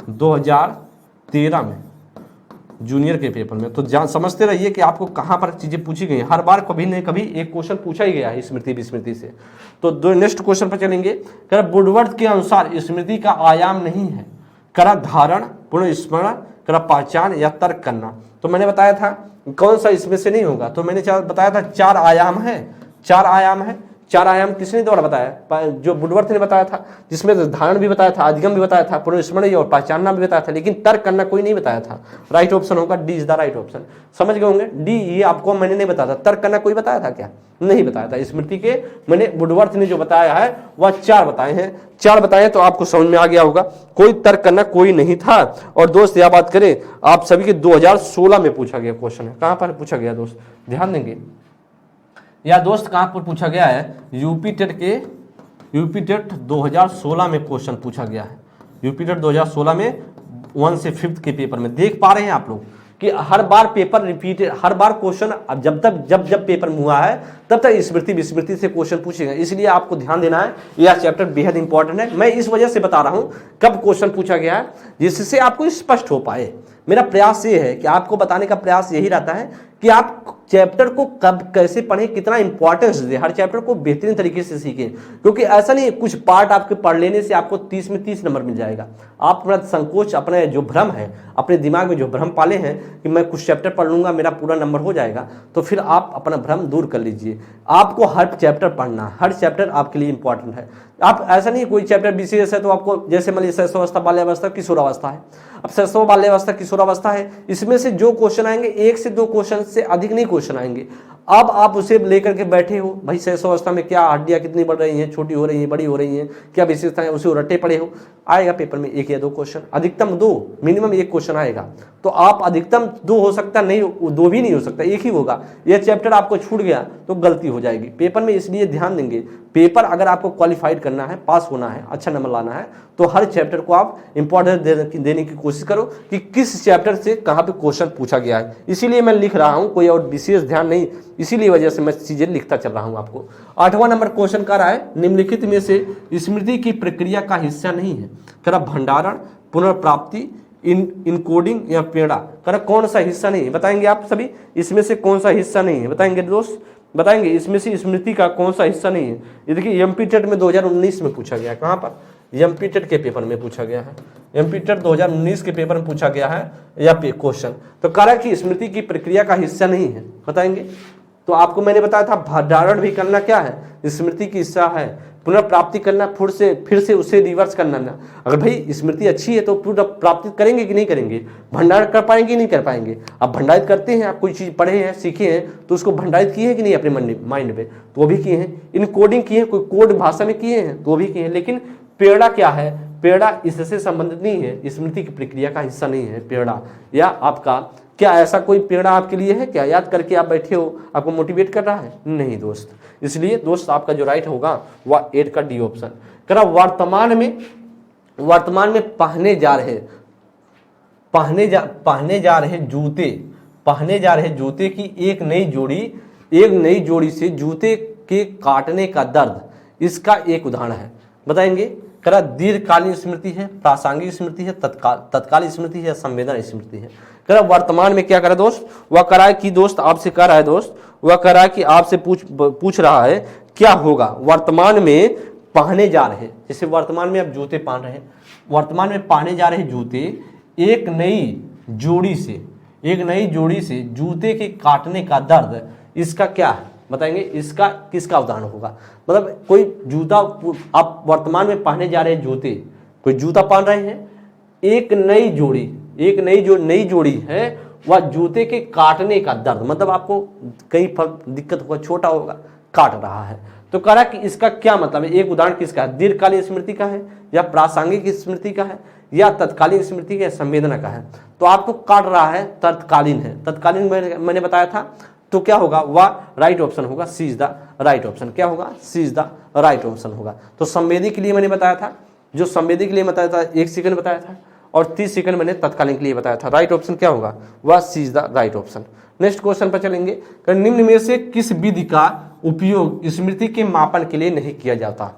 Speaker 1: 2013 में, जूनियर के पेपर में। तो जान समझते रहिए कि आपको कहाँ पर चीजें पूछी गई हैं। हर बार कभी न कभी एक क्वेश्चन पूछा ही गया है स्मृति विस्मृति से। तो दो नेक्स्ट क्वेश्चन पर चलेंगे। करा वुडवर्थ के अनुसार स्मृति का आयाम नहीं है, करा धारण, पुनर्स्मरण, करा पहचान या तर्क करना। तो मैंने बताया था कौन सा इसमें से नहीं होगा, तो मैंने बताया था 4 आयाम है। 4 आयाम है। 4 आयाम किसने द्वारा बताया? जो वुडवर्थ ने बताया था, जिसमें धारण भी बताया था, अधिगम भी बताया था, पुनर्स्मरण और पहचानना भी बताया था, लेकिन तर्क करना कोई नहीं बताया था। राइट ऑप्शन होगा D is the right option. समझ गए होंगे, डी ये आपको मैंने नहीं बताया था। तर्क करना कोई बताया था क्या? नहीं बताया था। स्मृति के मैंने वुडवर्थ ने जो बताया है वह 4 बताए हैं। 4 बताए तो आपको समझ में आ गया होगा, कोई तर्क करना कोई नहीं था। और दोस्त यह बात करें, आप सभी के 2016 में पूछा गया क्वेश्चन है। कहां पर पूछा गया दोस्त? ध्यान देंगे। या दोस्त कहां पर पूछा गया है? यूपी टेट 2016 में क्वेश्चन पूछा गया है। यूपी टेट 2016 में 1 से 5th के पेपर में। देख पा रहे हैं आप लोग कि हर बार पेपर रिपीटेड, हर बार क्वेश्चन, अब जब पेपर में हुआ है तब तक स्मृति विस्मृति से क्वेश्चन पूछेगा। इसलिए आपको ध्यान देना है, यह चैप्टर बेहद इंपॉर्टेंट है। मैं इस वजह से बता रहा हूं कब क्वेश्चन पूछा गया है, जिससे आपको स्पष्ट हो पाए। मेरा प्रयास ये है कि आपको बताने का प्रयास यही रहता है कि आप चैप्टर को कब कैसे पढ़ें, कितना इंपॉर्टेंस दें, हर चैप्टर को बेहतरीन तरीके से सीखें। क्योंकि ऐसा नहीं है कुछ पार्ट आपके पढ़ लेने से आपको 30 में 30 नंबर मिल जाएगा। आप अपना संकोच, अपने जो भ्रम है, अपने दिमाग में जो भ्रम पाले हैं कि मैं कुछ चैप्टर पढ़ लूंगा मेरा पूरा नंबर हो जाएगा, तो फिर आप अपना भ्रम दूर कर लीजिए। आपको हर चैप्टर पढ़ना, हर चैप्टर आपके लिए इंपॉर्टेंट है। आप ऐसा नहीं कोई चैप्टर विशेष है तो आपको, जैसे मान लीजिए शैशवावस्था, बाल्यावस्था, किशोरावस्था है। अब शैशव, बाल्यावस्था, किशोरावस्था है, इसमें से जो क्वेश्चन आएंगे 1 से 2 क्वेश्चन से अधिक नहीं क्वेश्चन आएंगे। अब आप उसे लेकर के बैठे हो, भाई शैशवावस्था में क्या हड्डियां कितनी बढ़ रही हैं, छोटी हो रही हैं, बड़ी हो रही हैं, क्या विशेषताएं, उसे रटे पड़े हो। आएगा पेपर में 1 या 2 क्वेश्चन, अधिकतम 2, मिनिमम 1 क्वेश्चन आएगा। तो आप अधिकतम 2 हो सकता, नहीं 2 भी नहीं हो सकता, 1 ही होगा। यह चैप्टर आपको छूट गया तो गलती हो जाएगी पेपर में। इसलिए ध्यान देंगे, पेपर अगर आपको क्वालिफाइड करना है, पास होना है, अच्छा नंबर लाना है, तो हर चैप्टर को आप इंपॉर्टेंस देने की कोशिश करो कि किस चैप्टर से कहाँ पे क्वेश्चन पूछा गया है। इसीलिए मैं लिख रहा हूँ, कोई और विशेष ध्यान नहीं, इसीलिए वजह से मैं चीजें लिखता चल रहा हूँ आपको। 8वां नंबर क्वेश्चन कह रहा है, निम्नलिखित में से स्मृति की प्रक्रिया का हिस्सा नहीं है। करा भंडारण, पुनर्प्राप्ति, इनकोडिंग या पेड़ा। करा कौन सा हिस्सा नहीं है? बताएंगे आप सभी, इसमें से कौन सा हिस्सा नहीं है? बताएंगे दोस्त, बताएंगे इसमें से स्मृति का कौन सा हिस्सा नहीं है? ये देखिए एमपी टेट में 2019 में पूछा गया है। कहाँ पर? एमपी टेट के पेपर में पूछा गया है। एमपी टेट 2019 के पेपर में पूछा गया है या क्वेश्चन। तो कह रहा है कि स्मृति की प्रक्रिया का हिस्सा नहीं है। बताएंगे। तो आपको मैंने बताया था भंडारण भी करना क्या है? स्मृति की हिस्सा है। पुनर्प्राप्ति करना, फिर से उसे रिवर्स करना ना। अगर भाई स्मृति अच्छी है तो पुनर्प्राप्ति करेंगे कि नहीं करेंगे? भंडारण कर पाएंगे कि नहीं कर पाएंगे? आप भंडारित करते हैं, आप कोई चीज पढ़े हैं, सीखे हैं, तो उसको भंडारित किए हैं कि नहीं अपने माइंड में? तो वो भी किए हैं। इनकोडिंग किए हैं, कोई कोड भाषा में किए हैं, तो वो भी किए हैं। लेकिन पेड़ा क्या है? पेड़ा इससे संबंधित नहीं है, स्मृति की प्रक्रिया का हिस्सा नहीं है पेड़ा। या आपका क्या ऐसा कोई पेड़ा आपके लिए है क्या? याद करके आप बैठे हो, आपको मोटिवेट कर रहा है? नहीं दोस्त। इसलिए दोस्त आपका जो राइट होगा वह 8 का डी ऑप्शन। करा वर्तमान में पहने जा रहे जूते की एक नई जोड़ी से जूते के काटने का दर्द, इसका एक उदाहरण है। बताएंगे। करा दीर्घकालीन स्मृति है, प्रासंगिक स्मृति है, तत्काल स्मृति है, संवेदन स्मृति है। करा वर्तमान में क्या करा दोस्त? वह करा है कि दोस्त आपसे कह रहा है दोस्त, वह कह रहा है कि आपसे पूछ रहा है क्या होगा वर्तमान में पहने जा रहे, जैसे वर्तमान में आप जूते पहन रहे हैं, वर्तमान में पहने जा रहे जूते एक नई जोड़ी से जूते के काटने का दर्द, इसका क्या है? बताएंगे। इसका किसका उदाहरण होगा? मतलब कोई जूता, आप वर्तमान में पहने जा रहे जूते, कोई जूता पहन रहे हैं, एक नई जोड़ी है वह जूते के काटने का दर्द, मतलब आपको कहीं पर दिक्कत होगा, छोटा होगा, काट रहा है। तो कह रहा कि इसका क्या मतलब है, एक उदाहरण किसका है, दीर्घकालीन स्मृति का है या प्रासंगिक स्मृति का है या तत्कालीन स्मृति का या संवेदना का है। तो आपको काट रहा है तत्कालीन है, तत्कालीन मैंने बताया था, तो क्या होगा, वह राइट ऑप्शन होगा, C is the right option. क्या होगा, C is the right option होगा। तो संवेदी के लिए मैंने बताया था, जो संवेदी के लिए बताया था 1 सेकंड बताया था और 30 सेकंड मैंने तत्कालीन के लिए बताया था। राइट ऑप्शन क्या होगा, वह C is the right option. Next question पर चलेंगे। निम्न में से किस विधि का उपयोग स्मृति के मापन के लिए नहीं किया जाता।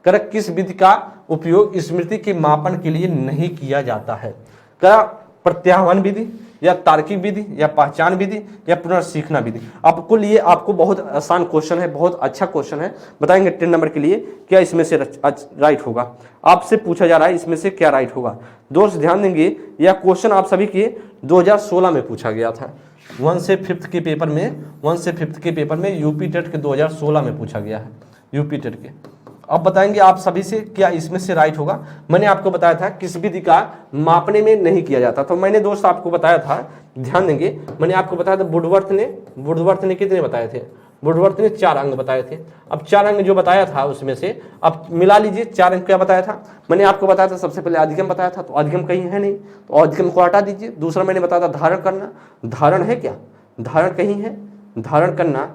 Speaker 1: करेक्ट, किस विधि का उपयोग स्मृति के मापन के लिए नहीं किया जाता है। प्रत्याह्वान विधि या तार्किक विधि या पहचान विधि या पुनर्सीखना विधि। आपको लिए आपको बहुत आसान क्वेश्चन है, बहुत अच्छा क्वेश्चन है। बताएंगे 10 नंबर के लिए क्या इसमें से राइट होगा। आपसे पूछा जा रहा है इसमें से क्या राइट होगा। दोस्त ध्यान देंगे, यह क्वेश्चन आप सभी के 2016 में पूछा गया था। 1 से 5th के पेपर में, 1 से 5th के पेपर में यूपी टेट के 2016 में पूछा गया है, यूपी टेट के। अब बताएंगे आप सभी से क्या इसमें से राइट होगा। मैंने आपको बताया था किस विधि का मापने में नहीं किया जाता। तो मैंने दोस्त आपको बताया था, ध्यान देंगे, मैंने आपको बताया था वुडवर्थ ने कितने बताए थे, वुडवर्थ ने 4 अंग बताए थे। अब 4 अंग जो बताया था उसमें से अब मिला लीजिए 4 अंग क्या बताया था। मैंने आपको बताया था सबसे पहले अधिगम बताया था, तो अधिगम कहीं है नहीं, तो अधिगम को हटा दीजिए। दूसरा मैंने बताया था धारण करना, धारण है क्या, धारण कहीं है, धारण करना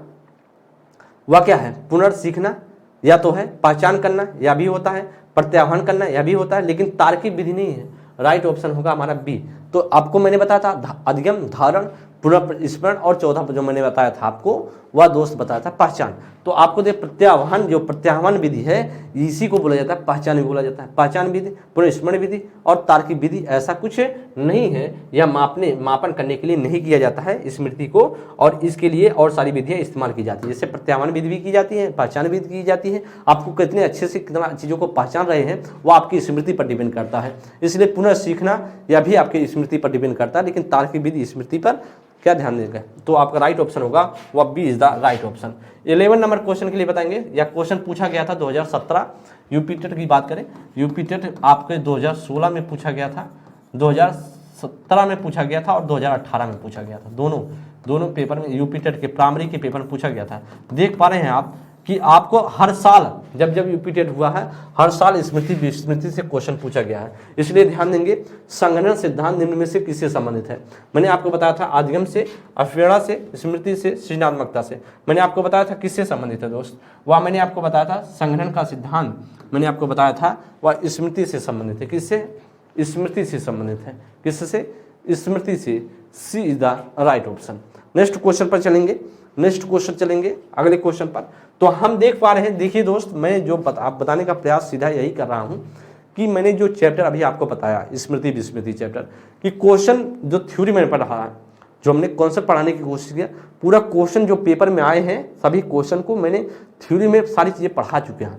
Speaker 1: वह क्या है, पुनर्सीखना या तो है, पहचान करना या भी होता है, प्रत्याह्वान करना या भी होता है, लेकिन तार्किक विधि नहीं है। राइट ऑप्शन होगा हमारा बी। तो आपको मैंने बताया था अधिगम, धारण, पुनर्स्मरण और चौथा जो मैंने बताया था आपको वह दोस्त बताया था पहचान। तो आपको दे प्रत्याह्वान, जो प्रत्याह्वान विधि है इसी को बोला जाता है पहचान भी बोला जाता है। पहचान विधि, पुनर्स्मरण विधि और तार्किक विधि ऐसा कुछ नहीं है, या मापन करने के लिए नहीं किया जाता है स्मृति को, और इसके लिए और सारी विधियां इस्तेमाल की जाती है। जैसे प्रत्याह्वान विधि भी की जाती है, पहचान विधि की जाती है। आपको कितने अच्छे से कितना चीज़ों को पहचान रहे हैं वो आपकी स्मृति पर डिपेंड करता है, इसलिए पुनर्सीखना यह भी आपकी स्मृति पर डिपेंड करता है, लेकिन तार्किक विधि स्मृति पर क्या ध्यान देगा। तो आपका राइट ऑप्शन होगा वह B is the right option. 11 number question के लिए बताएंगे, या क्वेश्चन पूछा गया था 2017 यूपी टेट की बात करें, यूपी टेट आपके 2016 में पूछा गया था, 2017 में पूछा गया था और 2018 में पूछा गया था। दोनों पेपर में यूपी टेट के प्राइमरी के पेपर में पूछा गया था। देख पा रहे हैं आप कि आपको हर साल जब यूपी टेट हुआ है हर साल स्मृति विस्मृति से क्वेश्चन पूछा गया है, इसलिए ध्यान देंगे। संगणन सिद्धांत निम्न में से किससे संबंधित है। मैंने आपको बताया था अधिगम से, अप्रेरणा से, स्मृति से, सृजनात्मकता से। मैंने आपको बताया था किससे संबंधित है दोस्त, वह मैंने आपको बताया था संगणन का सिद्धांत मैंने आपको बताया था वह स्मृति से संबंधित है। किससे, स्मृति से संबंधित है। किससे, स्मृति से। C is the right option. Next question पर चलेंगे, नेक्स्ट क्वेश्चन चलेंगे अगले क्वेश्चन पर। तो हम देख पा रहे हैं, देखिए दोस्त, मैं जो बताने का प्रयास सीधा यही कर रहा हूं कि मैंने जो चैप्टर अभी आपको बताया स्मृति विस्मृति चैप्टर कि क्वेश्चन जो थ्योरी में पढ़ा है, जो हमने कॉन्सेप्ट पढ़ाने की कोशिश किया, पूरा क्वेश्चन जो पेपर में आए हैं सभी क्वेश्चन को मैंने थ्योरी में सारी चीज़ें पढ़ा चुके हैं।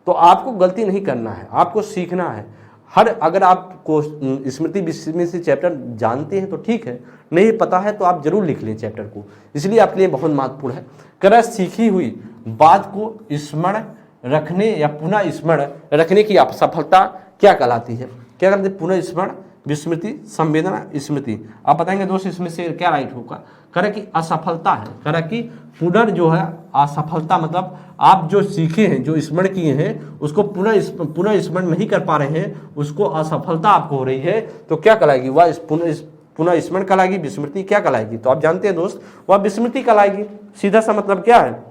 Speaker 1: तो आपको गलती नहीं करना है, आपको सीखना है। अगर आप स्मृति विस्मृति चैप्टर जानते हैं तो ठीक है, नहीं पता है तो आप जरूर लिख लें चैप्टर को, इसलिए आपके लिए बहुत महत्वपूर्ण है। कर सीखी हुई बात को स्मरण रखने या पुनः स्मरण रखने की सफलता क्या कहलाती है। क्या कहते हैं, पुनः स्मरण, विस्मृति, संवेदना, स्मृति। आप बताएंगे दोस्त इसमें से क्या राइट होगा। करे कि असफलता है, करे कि पुनर् जो है असफलता, मतलब आप जो सीखे हैं, जो स्मरण किए हैं उसको पुनः स्मरण नहीं कर पा रहे हैं, उसको असफलता आपको हो रही है, तो क्या कहलाएगी, वह पुनः स्मरण कहलाएगी, विस्मृति क्या कहलाएगी। तो आप जानते हैं दोस्त वह विस्मृति कहलाएगी। सीधा सा मतलब क्या है,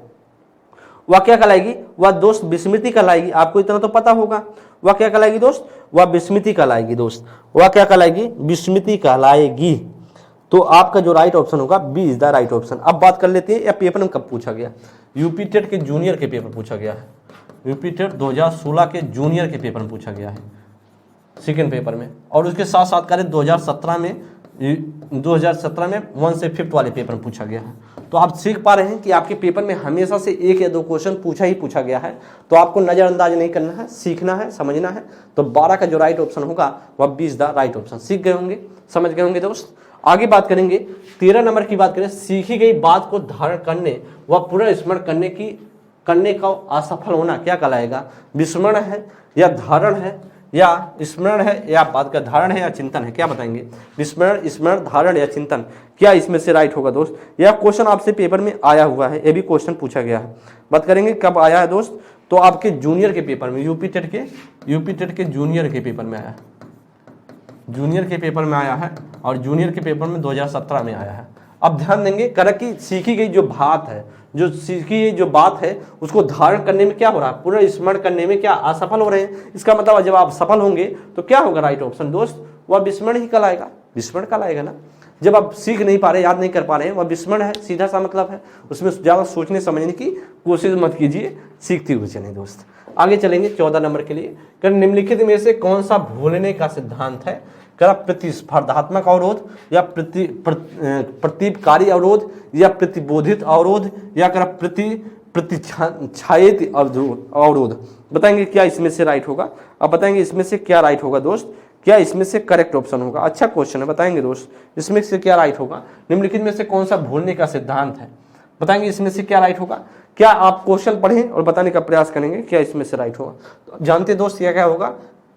Speaker 1: वह क्या कहलाएगी, वह दोस्त विस्मृति कहलाएगी। आपको इतना तो पता होगा, वह क्या कहलाएगी दोस्त, वह विस्मृति कहलाएगी। दोस्त वह क्या कहलाएगी, विस्मृति कहलाएगी। तो आपका जो राइट ऑप्शन होगा B is the right option. अब बात कर लेते हैं या पेपर में कब पूछा गया। यूपी टेट के जूनियर के पेपर पूछा गया है, यूपी टेट 2016 के जूनियर के पेपर में पूछा गया है सेकेंड पेपर में, और उसके साथ साथ करें 2017 में 1 से 5th वाले पेपर में पूछा गया है। तो आप सीख पा रहे हैं कि आपके पेपर में हमेशा से 1 या 2 क्वेश्चन पूछा गया है, तो आपको नज़रअंदाज नहीं करना है, सीखना है, समझना है। तो 12 का जो राइट ऑप्शन होगा वह 20 द राइट ऑप्शन। सीख गए होंगे, समझ गए होंगे दोस्त। आगे बात करेंगे 13 नंबर की बात करें, सीखी गई बात को धारण करने व पुनः स्मरण करने का असफल होना क्या कहलाएगा, विस्मरण है या धारण है या स्मरण है, या बात का धारण है या चिंतन है? क्या बताएंगे? स्मरण, धारण या चिंतन, क्या इसमें से राइट होगा दोस्त? यह क्वेश्चन आपसे पेपर में आया हुआ है, ये भी क्वेश्चन पूछा गया है। बात करेंगे कब आया है दोस्त, तो आपके जूनियर के पेपर में, यूपी टेट के जूनियर के पेपर में आया है, जूनियर के पेपर में आया है, और जूनियर के पेपर में 2017 में आया है। अब ध्यान देंगे कर कि सीखी गई जो बात है, जो सीखी गई जो बात है उसको धारण करने में क्या हो रहा है, पुनर्स्मरण करने में क्या असफल हो रहे हैं। इसका मतलब जब आप सफल होंगे तो क्या होगा राइट ऑप्शन दोस्त, वह विस्मरण ही कहलाएगा, विस्मरण कहलाएगा ना। जब आप सीख नहीं पा रहे, याद नहीं कर पा रहे हैं, वह विस्मरण है, सीधा सा मतलब है। उसमें ज़्यादा सोचने समझने की कोशिश मत कीजिए, सीखते हुए चलें दोस्त। आगे चलेंगे 14 नंबर के लिए। कर निम्नलिखित में से कौन सा भूलने का सिद्धांत है? क्या प्रतिस्पर्धात्मक अवरोध, या प्रतीपकारी अवरोध, या प्रतिबोधित अवरोध, या कर प्रतिच्छायित अवरोध? बताएंगे क्या इसमें से राइट होगा। अब बताएंगे इसमें से क्या राइट होगा दोस्त, क्या इसमें से करेक्ट ऑप्शन होगा। अच्छा क्वेश्चन है, बताएंगे दोस्त इसमें से क्या राइट होगा। निम्नलिखित में से कौन सा भूलने का सिद्धांत है, बताएंगे इसमें से क्या राइट होगा। क्या आप क्वेश्चन पढ़ें और बताने का प्रयास करेंगे क्या इसमें से राइट होगा। तो जानते दोस्त यह क्या होगा,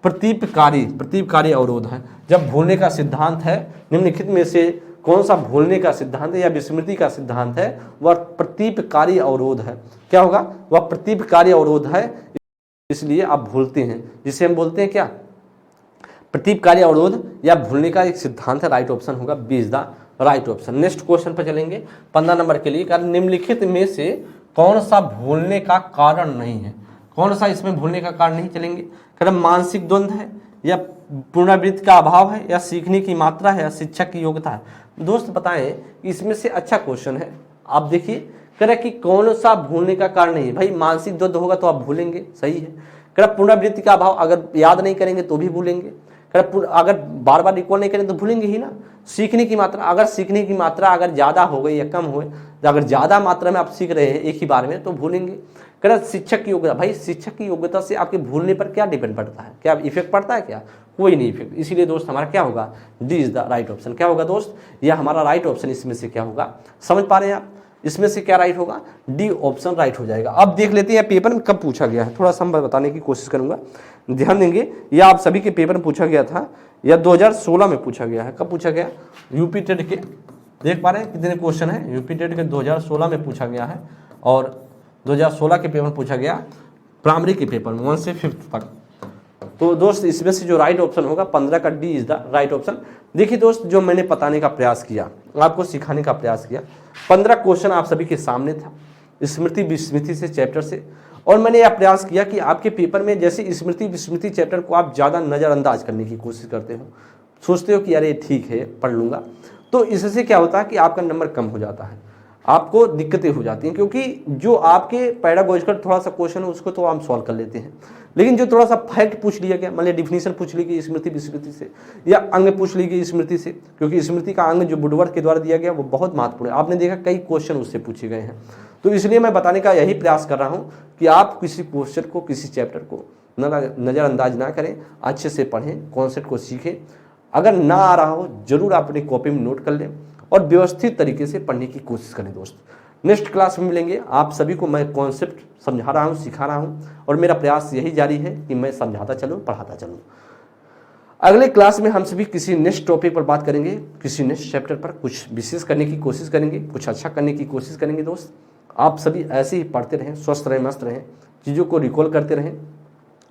Speaker 1: प्रतीपकारी अवरोध है। जब भूलने का सिद्धांत है, निम्नलिखित में से कौन सा भूलने का सिद्धांत है या विस्मृति का सिद्धांत है, वह प्रतीपकारी अवरोध है। क्या होगा, वह प्रतीपकारी अवरोध है, इसलिए आप भूलते हैं, जिसे हम बोलते हैं क्या, प्रतीपकारी अवरोध या भूलने का एक सिद्धांत है। राइट ऑप्शन होगा B is the right option. Next question पर चलेंगे 15 नंबर के लिए। निम्नलिखित में से कौन सा भूलने का कारण नहीं है, कौन सा इसमें भूलने का कारण नहीं। चलेंगे मानसिक द्वंद्व है, या पुनरावृत्ति का अभाव है, या सीखने की मात्रा है, या शिक्षक की योग्यता है। दोस्त बताएं इसमें से अच्छा क्वेश्चन है। आप देखिए कह कि कौन सा भूलने का कारण नहीं है। भाई मानसिक द्वंद्व होगा तो आप भूलेंगे, सही है। कह पुनरावृत्ति का अभाव, अगर याद नहीं करेंगे तो भी भूलेंगे। अगर बार बार रिकॉल नहीं करें तो भूलेंगे ही ना। सीखने की मात्रा, अगर सीखने की मात्रा अगर ज़्यादा हो गई या कम हो, अगर ज़्यादा मात्रा में आप सीख रहे हैं एक ही बार में तो भूलेंगे। कह शिक्षक की योग्यता, भाई शिक्षक की योग्यता से आपके भूलने पर क्या डिपेंड पड़ता है, क्या इफेक्ट पड़ता है, क्या कोई नहीं इफेक्ट। इसीलिए दोस्त हमारा क्या होगा, D is the right option. क्या होगा दोस्त, यह हमारा राइट ऑप्शन इसमें से क्या होगा, समझ पा रहे हैं आप, इसमें से क्या राइट होगा, डी ऑप्शन राइट हो जाएगा। अब देख लेते हैं पेपर में कब पूछा गया है, थोड़ा सा हम बताने की कोशिश करूंगा, ध्यान देंगे। यह आप सभी के पेपर में पूछा गया था, या 2016 में पूछा गया है। कब पूछा गया, यूपी टेट के, देख पा रहे हैं कितने क्वेश्चन है, यूपी टेट के 2016 में पूछा गया है, और 2016 के पेपर में पूछा गया प्राइमरी के पेपर में 1 से 5th तक। तो दोस्त इसमें से जो राइट ऑप्शन होगा 15 का D is the right option. देखिए दोस्त जो मैंने बताने का प्रयास किया, आपको सिखाने का प्रयास किया, 15 क्वेश्चन आप सभी के सामने था स्मृति विस्मृति से चैप्टर से, और मैंने यह प्रयास किया कि आपके पेपर में जैसे स्मृति विस्मृति चैप्टर को आप ज़्यादा नज़रअंदाज करने की कोशिश करते हो, सोचते हो कि अरे ठीक है पढ़ लूँगा, तो इससे क्या होता है कि आपका नंबर कम हो जाता है, आपको दिक्कतें हो जाती हैं। क्योंकि जो आपके पैडागोजिकल थोड़ा सा क्वेश्चन है उसको तो हम सॉल्व कर लेते हैं, लेकिन जो थोड़ा सा फैक्ट पूछ लिया गया, मान लिया डिफिनीशन पूछ ली गई स्मृति विस्मृति से, या अंग पूछ ली गई स्मृति से, क्योंकि स्मृति का अंग जो वुडवर्ड के द्वारा दिया गया वो बहुत महत्वपूर्ण है। आपने देखा कई क्वेश्चन उससे पूछे गए हैं, तो इसलिए मैं बताने का यही प्रयास कर रहा हूँ कि आप किसी क्वेश्चन को, किसी चैप्टर को नज़रअंदाज ना करें, अच्छे से पढ़ें, कॉन्सेप्ट को सीखें। अगर ना आ रहा हो जरूर आप अपनी कॉपी में नोट कर लें और व्यवस्थित तरीके से पढ़ने की कोशिश करें दोस्त। नेक्स्ट क्लास में मिलेंगे, आप सभी को मैं कॉन्सेप्ट समझा रहा हूँ, सिखा रहा हूँ, और मेरा प्रयास यही जारी है कि मैं समझाता चलूँ, पढ़ाता चलूँ। अगले क्लास में हम सभी किसी नेक्स्ट टॉपिक पर बात करेंगे, किसी नेक्स्ट चैप्टर पर कुछ विशेष करने की कोशिश करेंगे, कुछ अच्छा करने की कोशिश करेंगे दोस्त। आप सभी ऐसे ही पढ़ते रहें, स्वस्थ रहें, मस्त रहें, चीज़ों को रिकॉल करते रहें,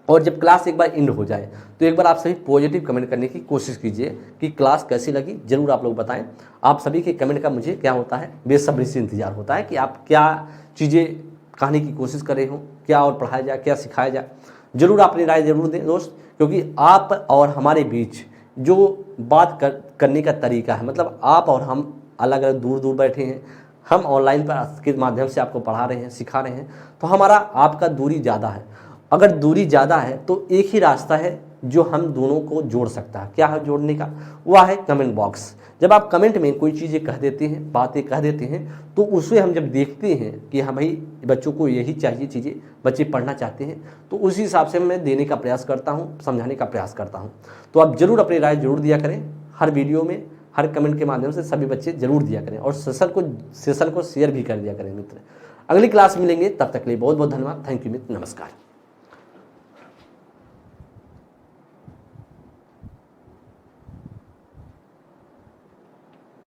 Speaker 1: और जब क्लास एक बार एंड हो जाए तो एक बार आप सभी पॉजिटिव कमेंट करने की कोशिश कीजिए कि क्लास कैसी लगी, जरूर आप लोग बताएं। आप सभी के कमेंट का मुझे क्या होता है, बेसब्री से इंतजार होता है कि आप क्या चीज़ें कहने की कोशिश कर रहे हो, क्या और पढ़ाया जाए, क्या सिखाया जाए। जरूर अपनी राय जरूर दें दोस्त, क्योंकि आप और हमारे बीच जो बात करने का तरीका है, मतलब आप और हम अलग अलग दूर दूर बैठे हैं, हम ऑनलाइन पर के माध्यम से आपको पढ़ा रहे हैं, सिखा रहे हैं, तो हमारा आपका दूरी ज़्यादा है। अगर दूरी ज़्यादा है तो एक ही रास्ता है जो हम दोनों को जोड़ सकता है। क्या है जोड़ने का, वह है कमेंट बॉक्स। जब आप कमेंट में कोई चीज़ें कह देते हैं, बातें कह देते हैं, तो उसे हम जब देखते हैं कि हाँ भाई बच्चों को यही चाहिए चीज़ें, बच्चे पढ़ना चाहते हैं, तो उसी हिसाब से मैं देने का प्रयास करता हूँ, समझाने का प्रयास करता हूँ। तो आप ज़रूर अपनी राय जरूर दिया करें, हर वीडियो में, हर कमेंट के माध्यम से सभी बच्चे जरूर दिया करें, और सेशन को शेयर भी कर दिया करें मित्र। अगली क्लास मिलेंगे, तब तक के लिए बहुत बहुत धन्यवाद। थैंक यू मित्र, नमस्कार।